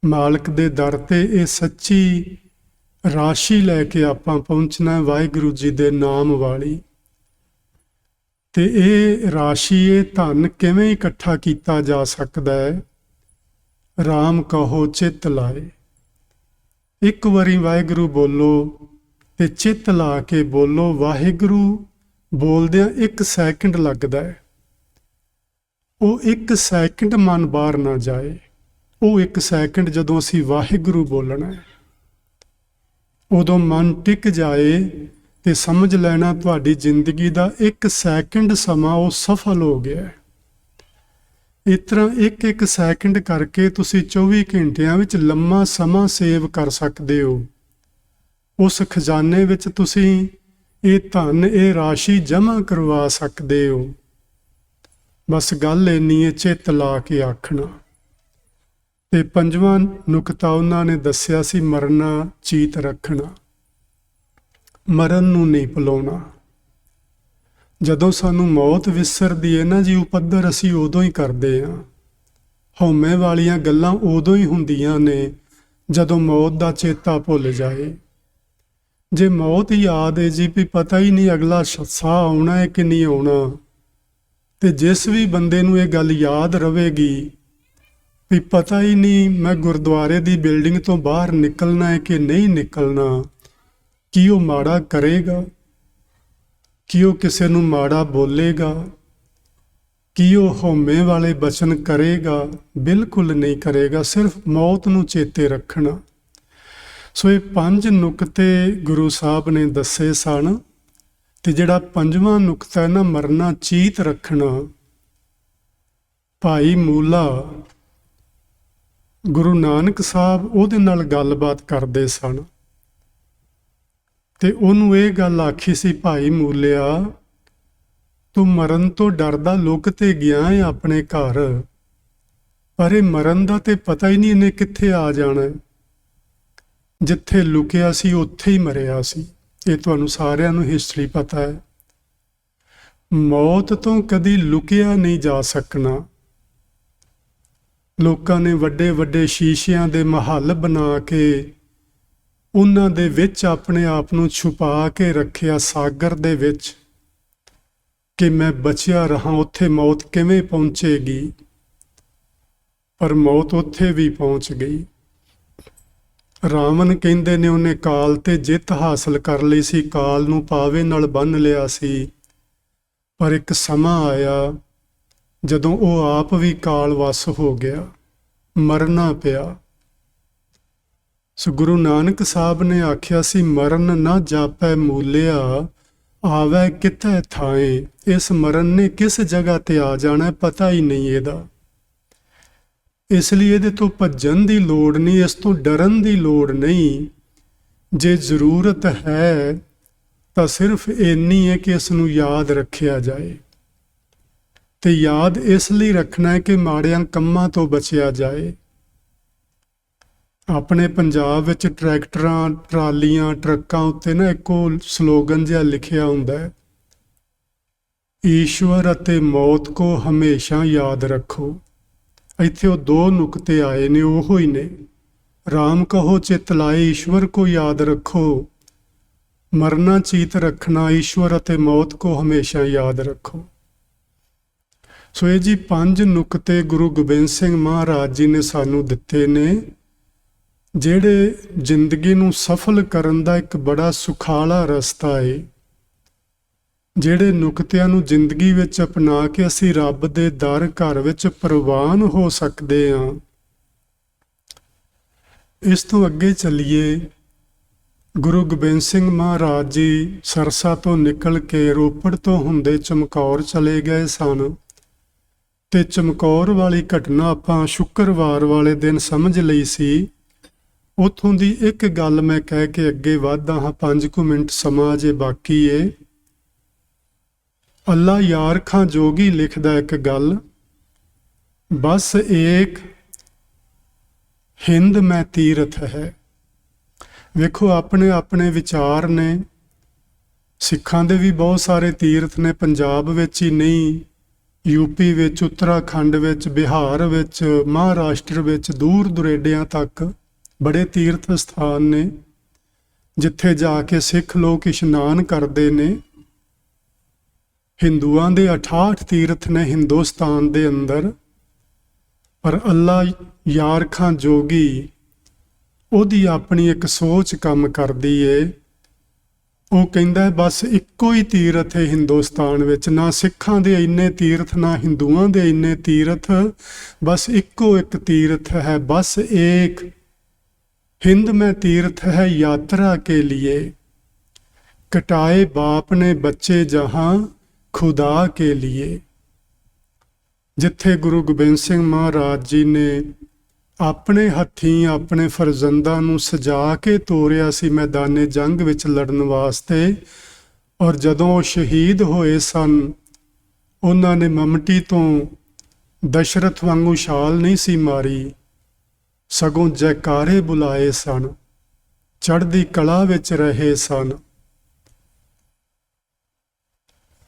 ਮਾਲਕ ਦੇ ਦਰ ਤੇ ਇਹ ਸੱਚੀ ਰਾਸ਼ੀ ਲੈ ਕੇ ਆਪਾਂ ਪਹੁੰਚਣਾ, ਵਾਹਿਗੁਰੂ ਜੀ ਦੇ ਨਾਮ ਵਾਲੀ। ਤੇ ਇਹ ਰਾਸ਼ੀ, ਇਹ ਧਨ ਕਿਵੇਂ ਇਕੱਠਾ ਕੀਤਾ ਜਾ ਸਕਦਾ ਹੈ? ਰਾਮ ਕਹੋ ਚਿੱਤ ਲਾਏ। ਇੱਕ ਵਾਰੀ ਵਾਹਿਗੁਰੂ ਬੋਲੋ ਤੇ ਚਿੱਤ ਲਾ ਕੇ ਬੋਲੋ। ਵਾਹਿਗੁਰੂ ਬੋਲਦਿਆਂ 1 ਸੈਕਿੰਡ ਲੱਗਦਾ ਹੈ। ਉਹ 1 ਸੈਕਿੰਡ ਮਨ ਬਾਹਰ ਨਾ ਜਾਏ। ਉਹ 1 ਸੈਕਿੰਡ ਜਦੋਂ ਅਸੀਂ ਵਾਹਿਗੁਰੂ ਬੋਲਣਾ ਹੈ, ਉਦੋਂ ਮਨ ਟਿਕ ਜਾਏ ਤੇ ਸਮਝ ਲੈਣਾ ਤੁਹਾਡੀ ਜ਼ਿੰਦਗੀ ਦਾ 1 ਸੈਕਿੰਡ ਸਮਾਂ ਉਹ ਸਫਲ ਹੋ ਗਿਆ। ਇਸ ਤਰ੍ਹਾਂ 1-1 ਸੈਕਿੰਡ ਕਰਕੇ ਤੁਸੀਂ 24 ਘੰਟਿਆਂ ਵਿੱਚ ਲੰਮਾ ਸਮਾਂ ਸੇਵ ਕਰ ਸਕਦੇ ਹੋ। ਉਸ ਖਜ਼ਾਨੇ ਵਿੱਚ ਤੁਸੀਂ ਇਹ ਧਨ, ਇਹ ਰਾਸ਼ੀ ਜਮ੍ਹਾਂ ਕਰਵਾ ਸਕਦੇ ਹੋ। ਬਸ ਗੱਲ ਇੰਨੀ ਹੈ, ਚਿੱਤ ਲਾ ਕੇ ਆਖਣਾ। ਤੇ 5ਵਾਂ ਨੁਕਤਾ ਉਹਨਾਂ ਨੇ ਦੱਸਿਆ ਸੀ, ਮਰਨਾ ਚੀਤ ਰੱਖਣਾ। ਮਰਨ ਨੂੰ ਨਹੀਂ ਭੁਲਾਉਣਾ। ਜਦੋਂ ਸਾਨੂੰ ਮੌਤ ਵਿਸਰਦੀ ਹੈ ਨਾ ਜੀ, ਉਪੱਦਰ ਅਸੀਂ ਉਦੋਂ ਹੀ ਕਰਦੇ ਹਾਂ। ਹਉਮੈ ਵਾਲੀਆਂ ਗੱਲਾਂ ਉਦੋਂ ਹੀ ਹੁੰਦੀਆਂ ਨੇ ਜਦੋਂ ਮੌਤ ਦਾ ਚੇਤਾ ਭੁੱਲ ਜਾਏ। ਜੇ ਮੌਤ ਯਾਦ ਹੈ ਜੀ, ਵੀ ਪਤਾ ਹੀ ਨਹੀਂ ਅਗਲਾ ਸਾਹ ਆਉਣਾ ਹੈ ਕਿ ਨਹੀਂ ਆਉਣਾ, ਤੇ ਜਿਸ ਵੀ ਬੰਦੇ ਨੂੰ ਇਹ ਗੱਲ ਯਾਦ ਰਹੇਗੀ ਵੀ ਪਤਾ ਹੀ ਨਹੀਂ ਮੈਂ ਗੁਰਦੁਆਰੇ ਦੀ ਬਿਲਡਿੰਗ ਤੋਂ ਬਾਹਰ ਨਿਕਲਣਾ ਹੈ ਕਿ ਨਹੀਂ ਨਿਕਲਣਾ, ਕੀ ਉਹ ਮਾੜਾ ਕਰੇਗਾ? ਕੀ ਉਹ ਕਿਸੇ ਨੂੰ ਮਾੜਾ ਬੋਲੇਗਾ? ਕੀ ਉਹ ਹਉਮੈ ਵਾਲੇ ਬਚਨ ਕਰੇਗਾ? ਬਿਲਕੁਲ ਨਹੀਂ ਕਰੇਗਾ। ਸਿਰਫ ਮੌਤ ਨੂੰ ਚੇਤੇ ਰੱਖਣਾ। ਸੋ ਇਹ 5 ਨੁਕਤੇ ਗੁਰੂ ਸਾਹਿਬ ਨੇ ਦੱਸੇ ਸਨ। ਤੇ ਜਿਹੜਾ 5ਵਾਂ ਨੁਕਤਾ ਹੈ ਨਾ, ਮਰਨਾ ਚੀਤ ਰੱਖਣਾ, ਭਾਈ ਮੂਲਾ ਗੁਰੂ ਨਾਨਕ ਸਾਹਿਬ ਉਹਦੇ ਨਾਲ ਗੱਲਬਾਤ ਕਰਦੇ ਸਨ। ਤੇ ਉਹਨੂੰ ਇਹ ਗੱਲ ਆਖੀ ਸੀ, ਭਾਈ ਮੂਲਿਆ ਤੂੰ ਮਰਨ ਤੋਂ ਡਰਦਾ ਲੁਕ ਤੇ ਗਿਆ ਹੈ ਆਪਣੇ ਘਰ, ਪਰ ਇਹ ਮਰਨ ਦਾ ਤੇ ਪਤਾ ਹੀ ਨਹੀਂ ਇਹਨੇ ਕਿੱਥੇ ਆ ਜਾਣਾ ਹੈ। ਜਿੱਥੇ ਲੁਕਿਆ ਸੀ ਉੱਥੇ ਹੀ ਮਰਿਆ ਸੀ। ਇਹ ਤੁਹਾਨੂੰ ਸਾਰਿਆਂ ਨੂੰ ਹਿਸਟਰੀ ਪਤਾ ਹੈ। ਮੌਤ ਤੋਂ ਕਦੀ ਲੁਕਿਆ ਨਹੀਂ ਜਾ ਸਕਣਾ। ਲੋਕਾਂ ਨੇ ਵੱਡੇ ਵੱਡੇ ਸ਼ੀਸ਼ਿਆਂ ਦੇ ਮਹੱਲ ਬਣਾ ਕੇ ਉਹਨਾਂ ਦੇ ਵਿੱਚ ਆਪਣੇ ਆਪ ਨੂੰ ਛੁਪਾ ਕੇ ਰੱਖਿਆ ਸਾਗਰ ਦੇ ਵਿੱਚ, ਕਿ ਮੈਂ ਬਚਿਆ ਰਹਾ, ਉੱਥੇ ਮੌਤ ਕਿਵੇਂ ਪਹੁੰਚੇਗੀ। ਪਰ ਮੌਤ ਉੱਥੇ ਵੀ ਪਹੁੰਚ ਗਈ। ਰਾਵਣ ਕਹਿੰਦੇ ਨੇ ਉਹਨੇ ਕਾਲ ਤੇ ਜਿੱਤ ਹਾਸਲ ਕਰ ਲਈ ਸੀ, ਕਾਲ ਨੂੰ ਪਾਵੇ ਨਾਲ ਬੰਨ੍ਹ ਲਿਆ ਸੀ। ਪਰ ਇੱਕ ਸਮਾਂ ਆਇਆ ਜਦੋਂ ਉਹ ਆਪ ਵੀ ਕਾਲ ਵੱਸ ਹੋ ਗਿਆ, ਮਰਨਾ ਪਿਆ। ਸੋ ਗੁਰੂ ਨਾਨਕ ਸਾਹਿਬ ਨੇ ਆਖਿਆ ਸੀ, ਮਰਨ ਨਾ ਜਾਪੈ ਮੂਲਿਆ, ਆਵੈ ਕਿਤੈ ਥਾਏ। ਇਸ ਮਰਨ ਨੇ ਕਿਸ ਜਗ੍ਹਾ ਤੇ ਆ ਜਾਣਾ ਪਤਾ ਹੀ ਨਹੀਂ ਇਹਦਾ। ਇਸ ਲਈ ਇਹਦੇ ਤੋਂ ਭੱਜਣ ਦੀ ਲੋੜ ਨਹੀਂ, ਇਸ ਤੋਂ ਡਰਨ ਦੀ ਲੋੜ ਨਹੀਂ। ਜੇ ਜ਼ਰੂਰਤ ਹੈ ਤਾਂ ਸਿਰਫ ਇੰਨੀ ਹੈ ਕਿ ਇਸ ਨੂੰ ਯਾਦ ਰੱਖਿਆ ਜਾਏ। ਤੇ ਯਾਦ ਇਸ ਲਈ ਰੱਖਣਾ ਹੈ ਕਿ ਮਾੜਿਆਂ ਕੰਮਾਂ ਤੋਂ ਬਚਿਆ ਜਾਏ। ਆਪਣੇ ਪੰਜਾਬ ਵਿੱਚ ਟਰੈਕਟਰਾਂ, ਟਰਾਲੀਆਂ, ਟਰੱਕਾਂ ਉੱਤੇ ਨਾ ਇੱਕੋ ਸਲੋਗਨ ਜਿਹਾ ਲਿਖਿਆ ਹੁੰਦਾ ਹੈ, ਈਸ਼ਵਰ ਅਤੇ ਮੌਤ ਕੋ ਹਮੇਸ਼ਾ ਯਾਦ ਰੱਖੋ। ਇੱਥੇ ਉਹ ਦੋ ਨੁਕਤੇ ਆਏ ਨੇ, ਉਹੋ ਹੀ ਨੇ। ਰਾਮ ਕਹੋ ਚਿਤ ਲਾਏ, ਈਸ਼ਵਰ ਕੋ ਯਾਦ ਰੱਖੋ। ਮਰਨਾ ਚੀਤ ਰੱਖਣਾ, ਈਸ਼ਵਰ ਅਤੇ ਮੌਤ ਕੋ ਹਮੇਸ਼ਾ ਯਾਦ ਰੱਖੋ। ਸੋ ਇਹ ਜੀ 5 ਨੁਕਤੇ ਗੁਰੂ ਗੋਬਿੰਦ ਸਿੰਘ ਮਹਾਰਾਜ ਜੀ ਨੇ ਸਾਨੂੰ ਦਿੱਤੇ ਨੇ, ਜਿਹੜੇ ਜ਼ਿੰਦਗੀ ਨੂੰ ਸਫਲ ਕਰਨ ਦਾ ਇੱਕ ਬੜਾ ਸੁਖਾਲਾ ਰਸਤਾ ਹੈ। ਜਿਹੜੇ ਨੁਕਤਿਆਂ ਨੂੰ ਜ਼ਿੰਦਗੀ ਵਿੱਚ ਅਪਣਾ ਕੇ ਅਸੀਂ ਰੱਬ ਦੇ ਦਰ ਘਰ ਵਿੱਚ ਪ੍ਰਵਾਨ ਹੋ ਸਕਦੇ ਹਾਂ। ਇਸ ਤੋਂ ਅੱਗੇ ਚੱਲੀਏ। ਗੁਰੂ ਗੋਬਿੰਦ ਸਿੰਘ ਮਹਾਰਾਜ ਜੀ ਸਰਸਾ ਤੋਂ ਨਿਕਲ ਕੇ ਰੋਪੜ ਤੋਂ ਹੁੰਦੇ ਚਮਕੌਰ ਚਲੇ ਗਏ ਸਨ, ਤੇ ਚਮਕੌਰ ਵਾਲੀ ਘਟਨਾ ਆਪਾਂ ਸ਼ੁੱਕਰਵਾਰ ਵਾਲੇ ਦਿਨ ਸਮਝ ਲਈ ਸੀ। ਉੱਥੋਂ ਦੀ ਇੱਕ ਗੱਲ ਮੈਂ ਕਹਿ ਕੇ ਅੱਗੇ ਵਧਦਾ ਹਾਂ, 5 ਕੁ ਮਿੰਟ ਸਮਾਂ ਜੇ ਬਾਕੀ ਏ। ਅੱਲਾ ਯਾਰ ਖਾਂ ਜੋਗੀ ਲਿਖਦਾ ਇੱਕ ਗੱਲ, ਬਸ ਏਕ ਹਿੰਦ ਮੈਂ ਤੀਰਥ ਹੈ। ਵੇਖੋ ਆਪਣੇ ਆਪਣੇ ਵਿਚਾਰ ਨੇ। ਸਿੱਖਾਂ ਦੇ ਵੀ ਬਹੁਤ ਸਾਰੇ ਤੀਰਥ ਨੇ, ਪੰਜਾਬ ਵਿੱਚ ਹੀ ਨਹੀਂ, ਯੂਪੀ ਵਿੱਚ, ਉੱਤਰਾਖੰਡ ਵਿੱਚ, ਬਿਹਾਰ ਵਿੱਚ, ਮਹਾਰਾਸ਼ਟਰ ਵਿੱਚ, ਦੂਰ ਦੁਰੇਡਿਆਂ ਤੱਕ ਬੜੇ ਤੀਰਥ ਸਥਾਨ ਨੇ ਜਿੱਥੇ ਜਾ ਕੇ ਸਿੱਖ ਲੋਕ ਇਸ਼ਨਾਨ ਕਰਦੇ ਨੇ। ਹਿੰਦੂਆਂ ਦੇ 68 ਤੀਰਥ ਨੇ ਹਿੰਦੁਸਤਾਨ ਦੇ ਅੰਦਰ, ਪਰ ਅੱਲਾ ਯਾਰ ਖਾਂ ਜੋਗੀ, ਉਹਦੀ ਆਪਣੀ ਇੱਕ ਸੋਚ ਕੰਮ ਕਰਦੀ ਏ। ਉਹ ਕਹਿੰਦਾ ਬਸ ਇੱਕੋ ਹੀ ਤੀਰਥ ਹੈ ਹਿੰਦੁਸਤਾਨ ਵਿੱਚ, ਨਾ ਸਿੱਖਾਂ ਦੇ ਇੰਨੇ ਤੀਰਥ ਨਾ ਹਿੰਦੂਆਂ ਦੇ ਇੰਨੇ ਤੀਰਥ, ਬਸ ਇੱਕੋ ਇੱਕ ਤੀਰਥ ਹੈ। ਬਸ ਏਕ हिंद में तीर्थ है यात्रा के लिए, कटाए बाप ने बच्चे जहां खुदा के लिए। जिथे गुरु गोबिंद सिंह महाराज जी ने अपने हथीं अपने फरजंदा नूं सजा के तोरिया सी मैदाने जंग विच लड़न वास्ते, और जदों शहीद होए सन उन्हां ने ममटी तो दशरथ वांगू छाल नहीं सी मारी, सगों जयकारे बुलाए सन, चढ़दी कला विच रहे सन।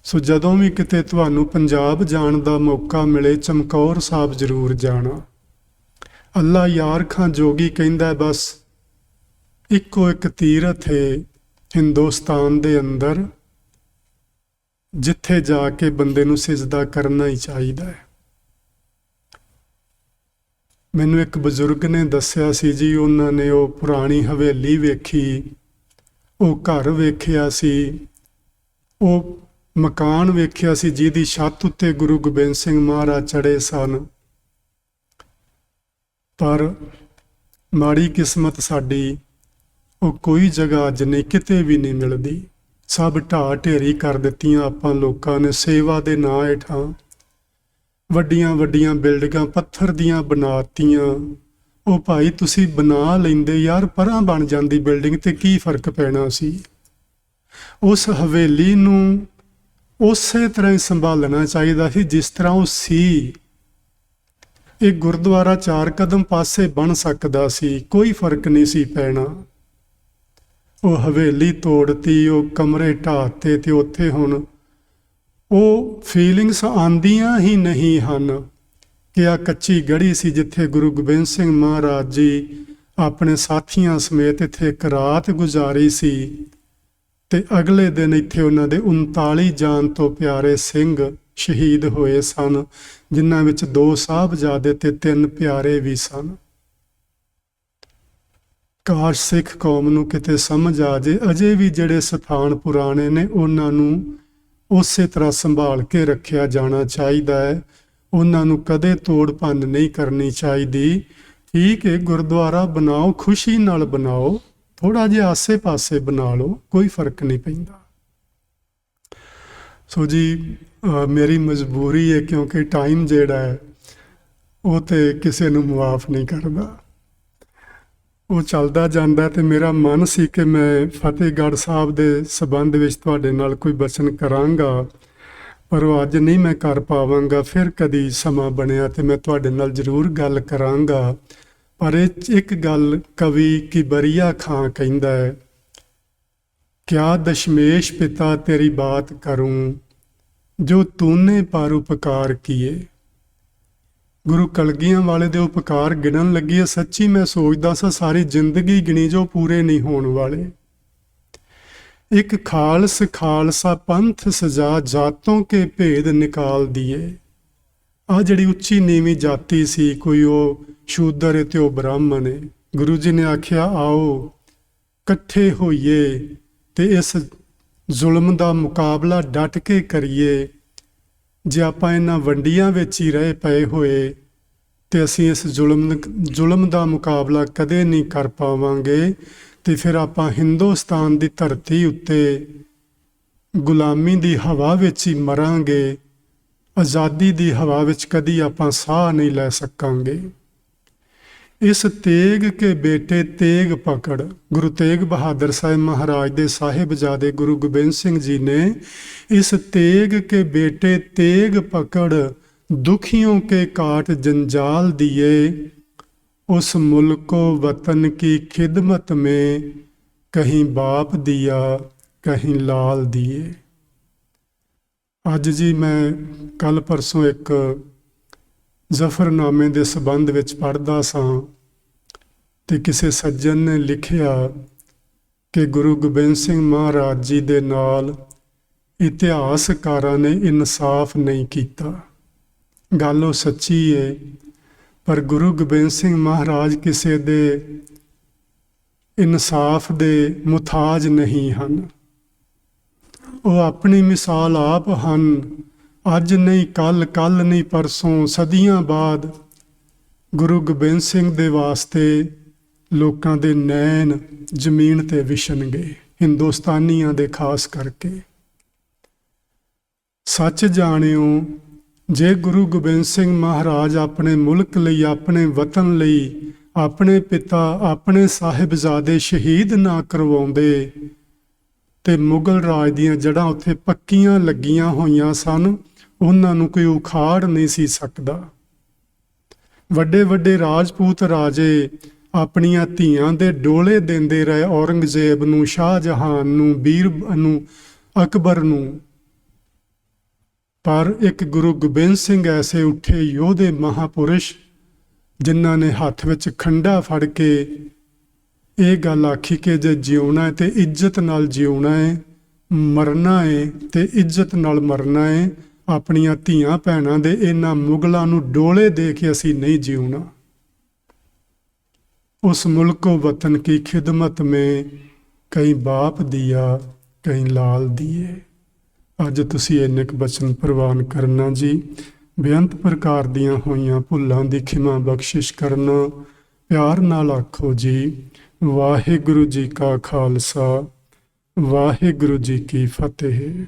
सो जदों भी किते तुहानू पंजाब जाण दा मौका मिले, चमकौर साहब जरूर जाना। अल्लाह यार खां जोगी कहंदा बस इक्को एक तीरथ है हिंदुस्तान दे अंदर, जिथे जाके बंदे नू सिजदा करना ही चाहिदा है। ਮੈਨੂੰ ਇੱਕ ਬਜ਼ੁਰਗ ਨੇ ਦੱਸਿਆ ਸੀ ਜੀ, ਉਹਨਾਂ ਨੇ ਉਹ ਪੁਰਾਣੀ ਹਵੇਲੀ ਵੇਖੀ, ਉਹ ਘਰ ਵੇਖਿਆ ਸੀ, ਉਹ ਮਕਾਨ ਵੇਖਿਆ ਸੀ ਜਿਹਦੀ ਛੱਤ ਉੱਤੇ ਗੁਰੂ ਗੋਬਿੰਦ ਸਿੰਘ ਮਹਾਰਾਜ ਚੜ੍ਹੇ ਸਨ। ਪਰ ਮਾੜੀ ਕਿਸਮਤ ਸਾਡੀ, ਉਹ ਕੋਈ ਜਗ੍ਹਾ ਅੱਜ ਨਹੀਂ, ਕਿਤੇ ਵੀ ਨਹੀਂ ਮਿਲਦੀ। ਸਭ ਢਾਹ ਢੇਰੀ ਕਰ ਦਿੱਤੀਆਂ ਆਪਾਂ ਲੋਕਾਂ ਨੇ ਸੇਵਾ ਦੇ ਨਾਂ ਹੇਠਾਂ। ਵੱਡੀਆਂ ਵੱਡੀਆਂ ਬਿਲਡਿੰਗਾਂ ਪੱਥਰ ਦੀਆਂ ਬਣਾਤੀਆਂ। ਉਹ ਭਾਈ ਤੁਸੀਂ ਬਣਾ ਲੈਂਦੇ ਯਾਰ, ਪਰਾਂ ਬਣ ਜਾਂਦੀ ਬਿਲਡਿੰਗ ਤੇ ਕੀ ਫਰਕ ਪੈਣਾ ਸੀ। ਉਸ ਹਵੇਲੀ ਨੂੰ ਉਸੇ ਤਰ੍ਹਾਂ ਹੀ ਸੰਭਾਲਣਾ ਚਾਹੀਦਾ ਸੀ ਜਿਸ ਤਰ੍ਹਾਂ ਉਹ ਸੀ। ਇਹ ਗੁਰਦੁਆਰਾ 4 ਕਦਮ ਪਾਸੇ ਬਣ ਸਕਦਾ ਸੀ, ਕੋਈ ਫਰਕ ਨਹੀਂ ਸੀ ਪੈਣਾ। ਉਹ ਹਵੇਲੀ ਤੋੜਤੀ, ਉਹ ਕਮਰੇ ਢਾਤੇ ਤੇ ਉੱਥੇ ਹੁਣ ਉਹ ਫੀਲਿੰਗਸ ਆਉਂਦੀਆਂ ਹੀ ਨਹੀਂ ਹਨ ਕਿ ਆ ਕੱਚੀ ਗੜੀ ਸੀ ਜਿੱਥੇ ਗੁਰੂ ਗੋਬਿੰਦ ਸਿੰਘ ਮਹਾਰਾਜ ਜੀ ਆਪਣੇ ਸਾਥੀਆਂ ਸਮੇਤ ਇੱਥੇ ਇੱਕ ਰਾਤ ਗੁਜ਼ਾਰੀ ਸੀ ਤੇ ਅਗਲੇ ਦਿਨ ਇੱਥੇ ਉਹਨਾਂ ਦੇ 39 ਜਾਨ ਤੋਂ ਪਿਆਰੇ ਸਿੰਘ ਸ਼ਹੀਦ ਹੋਏ ਸਨ, ਜਿਨ੍ਹਾਂ ਵਿੱਚ 2 ਸਾਹਿਬਜ਼ਾਦੇ ਤੇ 3 ਪਿਆਰੇ ਵੀ ਸਨ। ਕਾਸ਼ ਸਿੱਖ ਕੌਮ ਨੂੰ ਕਿਤੇ ਸਮਝ ਆ ਜੇ, ਅਜੇ ਵੀ ਜਿਹੜੇ ਸਥਾਨ ਪੁਰਾਣੇ ਨੇ ਉਹਨਾਂ ਨੂੰ ਉਸੇ ਤਰ੍ਹਾਂ ਸੰਭਾਲ ਕੇ ਰੱਖਿਆ ਜਾਣਾ ਚਾਹੀਦਾ ਹੈ, ਉਹਨਾਂ ਨੂੰ ਕਦੇ ਤੋੜ ਭੰਨ ਨਹੀਂ ਕਰਨੀ ਚਾਹੀਦੀ। ਠੀਕ ਹੈ, ਗੁਰਦੁਆਰਾ ਬਣਾਓ, ਖੁਸ਼ੀ ਨਾਲ ਬਣਾਓ, ਥੋੜਾ ਜਿਹਾ ਆਸੇ ਪਾਸੇ ਬਣਾ ਲਓ, ਕੋਈ ਫਰਕ ਨਹੀਂ ਪੈਂਦਾ। ਸੋ ਜੀ ਮੇਰੀ ਮਜਬੂਰੀ ਹੈ, ਕਿਉਂਕਿ ਟਾਈਮ ਜਿਹੜਾ ਹੈ ਉਹ ਤੇ ਕਿਸੇ ਨੂੰ ਮੁਆਫ ਨਹੀਂ ਕਰਦਾ, ਉਹ ਚੱਲਦਾ ਜਾਂਦਾ। ਤੇ ਮੇਰਾ ਮਨ ਸੀ ਕਿ ਮੈਂ ਫਤਿਹਗੜ੍ਹ ਸਾਹਿਬ ਦੇ ਸੰਬੰਧ ਵਿੱਚ ਤੁਹਾਡੇ ਨਾਲ ਕੋਈ ਬਚਨ ਕਰਾਂਗਾ, ਪਰ ਉਹ ਅੱਜ ਨਹੀਂ ਮੈਂ ਕਰ ਪਾਵਾਂਗਾ। ਫਿਰ ਕਦੀ ਸਮਾਂ ਬਣਿਆ ਤੇ ਮੈਂ ਤੁਹਾਡੇ ਨਾਲ ਜ਼ਰੂਰ ਗੱਲ ਕਰਾਂਗਾ। ਪਰ ਇੱਕ ਗੱਲ ਕਵੀ ਕਿਬਰੀਆ ਖਾਂ ਕਹਿੰਦਾ ਹੈ, ਕਿਆ ਦਸ਼ਮੇਸ਼ ਪਿਤਾ ਤੇਰੀ ਬਾਤ ਕਰੂੰ ਜੋ ਤੂਨੇ ਪਰ ਉਪਕਾਰ ਕੀਏ। ਗੁਰੂ ਕਲਗੀਆਂ ਵਾਲੇ ਦੇ ਉਪਕਾਰ ਗਿਣਨ ਲੱਗੀ ਹੈ, ਸੱਚੀ ਮੈਂ ਸੋਚਦਾ ਸਾਂ ਸਾਰੀ ਜ਼ਿੰਦਗੀ ਗਿਣੀ ਜੋ ਪੂਰੇ ਨਹੀਂ ਹੋਣ ਵਾਲੇ। ਇੱਕ ਖਾਲਸ ਖਾਲਸਾ ਪੰਥ ਸਜਾ ਜਾਤੋਂ ਕੇ ਭੇਦ ਨਿਕਾਲ ਦੀਏ। ਆ ਜਿਹੜੀ ਉੱਚੀ ਨੀਵੀਂ ਜਾਤੀ ਸੀ, ਕੋਈ ਉਹ ਸ਼ੂਦਰ ਤੇ ਉਹ ਬ੍ਰਾਹਮਣ ਹੈ, ਗੁਰੂ ਜੀ ਨੇ ਆਖਿਆ ਆਓ ਇਕੱਠੇ ਹੋਈਏ ਤੇ ਇਸ ਜ਼ੁਲਮ ਦਾ ਮੁਕਾਬਲਾ ਡਟ ਕੇ ਕਰੀਏ। ਜੇ ਆਪਾਂ ਇਹਨਾਂ ਵੰਡੀਆਂ ਵਿੱਚ ਹੀ ਰਹੇ ਪਏ ਹੋਏ ਤੇ ਅਸੀਂ ਇਸ ਜ਼ੁਲਮ ਦਾ ਮੁਕਾਬਲਾ ਕਦੇ ਨਹੀਂ ਕਰ ਪਾਵਾਂਗੇ। ਤੇ ਫਿਰ ਆਪਾਂ ਹਿੰਦੁਸਤਾਨ ਦੀ ਧਰਤੀ ਉੱਤੇ ਗੁਲਾਮੀ ਦੀ ਹਵਾ ਵਿੱਚ ਹੀ ਮਰਾਂਗੇ, ਆਜ਼ਾਦੀ ਦੀ ਹਵਾ ਵਿੱਚ ਕਦੀ ਆਪਾਂ ਸਾਹ ਨਹੀਂ ਲੈ ਸਕਾਂਗੇ। ਇਸ ਤੇਗ ਕੇ ਬੇਟੇ ਤੇਗ ਪਕੜ, ਗੁਰੂ ਤੇਗ ਬਹਾਦਰ ਸਾਹਿਬ ਮਹਾਰਾਜ ਦੇ ਸਾਹਿਬਜ਼ਾਦੇ ਗੁਰੂ ਗੋਬਿੰਦ ਸਿੰਘ ਜੀ ਨੇ ਇਸ ਤੇਗ ਕੇ ਬੇਟੇ तेग पकड़ दुखियों के काट जंजाल दिए, उस मुल्को वतन की खिदमत में कहीं बाप दिया कहीं लाल दिए। ਅੱਜ ਜੀ ਮੈਂ ਕੱਲ ਪਰਸੋਂ ਇੱਕ ਜ਼ਫਰਨਾਮੇ ਦੇ ਸੰਬੰਧ ਵਿੱਚ ਪੜ੍ਹਦਾ ਸਾਂ ਤੇ ਕਿਸੇ ਸੱਜਣ ਨੇ ਲਿਖਿਆ ਕਿ ਗੁਰੂ ਗੋਬਿੰਦ ਸਿੰਘ ਮਹਾਰਾਜ ਜੀ ਦੇ ਨਾਲ ਇਤਿਹਾਸਕਾਰਾਂ ਨੇ ਇਨਸਾਫ ਨਹੀਂ ਕੀਤਾ। ਗੱਲ ਉਹ ਸੱਚੀ ਹੈ, ਪਰ ਗੁਰੂ ਗੋਬਿੰਦ ਸਿੰਘ ਮਹਾਰਾਜ ਕਿਸੇ ਦੇ ਇਨਸਾਫ ਦੇ ਮੁਤਾਜ ਨਹੀਂ ਹਨ। ਉਹ ਆਪਣੀ ਮਿਸਾਲ ਆਪ ਹਨ। ਅੱਜ ਨਹੀਂ ਕੱਲ, ਕੱਲ ਨਹੀਂ ਪਰਸੋਂ, ਸਦੀਆਂ ਬਾਅਦ ਗੁਰੂ ਗੋਬਿੰਦ ਸਿੰਘ ਦੇ ਵਾਸਤੇ ਲੋਕਾਂ ਦੇ ਨੈਣ ਜ਼ਮੀਨ ਤੇ ਵਿਛਣਗੇ, ਹਿੰਦੁਸਤਾਨੀਆਂ ਦੇ ਖਾਸ ਕਰਕੇ। ਸੱਚ ਜਾਣਿਓ, ਜੇ ਗੁਰੂ ਗੋਬਿੰਦ ਸਿੰਘ ਮਹਾਰਾਜ ਆਪਣੇ ਮੁਲਕ ਲਈ, ਆਪਣੇ ਵਤਨ ਲਈ, ਆਪਣੇ ਪਿਤਾ, ਆਪਣੇ ਸਾਹਿਬਜ਼ਾਦੇ ਸ਼ਹੀਦ ਨਾ ਕਰਵਾਉਂਦੇ ਤੇ ਮੁਗਲ ਰਾਜ ਦੀਆਂ ਜੜ੍ਹਾਂ ਉੱਥੇ ਪੱਕੀਆਂ ਲੱਗੀਆਂ ਹੋਈਆਂ ਸਨ, ਉਹਨਾਂ ਨੂੰ ਕੋਈ ਉਖਾੜ ਨਹੀਂ ਸੀ ਸਕਦਾ। ਵੱਡੇ ਵੱਡੇ ਰਾਜਪੂਤ ਰਾਜੇ ਆਪਣੀਆਂ ਧੀਆਂ ਦੇ ਡੋਲੇ ਦਿੰਦੇ ਰਹੇ, ਔਰੰਗਜ਼ੇਬ ਨੂੰ, ਸ਼ਾਹਜਹਾਨ ਨੂੰ, ਬੀਰ ਨੂੰ, ਅਕਬਰ ਨੂੰ। ਪਰ ਇੱਕ ਗੁਰੂ ਗੋਬਿੰਦ ਸਿੰਘ ਐਸੇ ਉੱਠੇ ਯੋਧੇ ਮਹਾਪੁਰਸ਼ ਜਿਨ੍ਹਾਂ ਨੇ ਹੱਥ ਵਿੱਚ ਖੰਡਾ ਫੜ ਕੇ ਇਹ ਗੱਲ ਆਖੀ ਕਿ ਜੇ ਜਿਉਣਾ ਹੈ ਤੇ ਇੱਜ਼ਤ ਨਾਲ ਜਿਉਣਾ ਹੈ, ਮਰਨਾ ਹੈ ਤੇ ਇੱਜ਼ਤ ਨਾਲ ਮਰਨਾ ਹੈ। ਆਪਣੀਆਂ ਧੀਆਂ ਭੈਣਾਂ ਦੇ ਇਹਨਾਂ ਮੁਗਲਾਂ ਨੂੰ ਡੋਲੇ ਦੇ ਕੇ ਅਸੀਂ ਨਹੀਂ ਜਿਉਣਾ। ਉਸ ਮੁਲਕੋ ਵਤਨ ਕੀ ਖਿਦਮਤ में ਕਈ ਬਾਪ ਦਿਆ ਕਈ ਲਾਲ ਦੀਏ। ਅੱਜ ਤੁਸੀਂ ਇੰਨੇ ਕੁ ਬਚਨ ਪ੍ਰਵਾਨ ਕਰਨਾ ਜੀ। ਬੇਅੰਤ ਪ੍ਰਕਾਰ ਦੀਆਂ ਹੋਈਆਂ ਭੁੱਲਾਂ ਦੀ ਖਿਮਾ ਬਖਸ਼ਿਸ਼ ਕਰਨਾ। ਪਿਆਰ ਨਾਲ ਆਖੋ ਜੀ, ਵਾਹਿਗੁਰੂ ਜੀ ਕਾ ਖਾਲਸਾ, ਵਾਹਿਗੁਰੂ ਜੀ ਕੀ ਫਤਿਹ।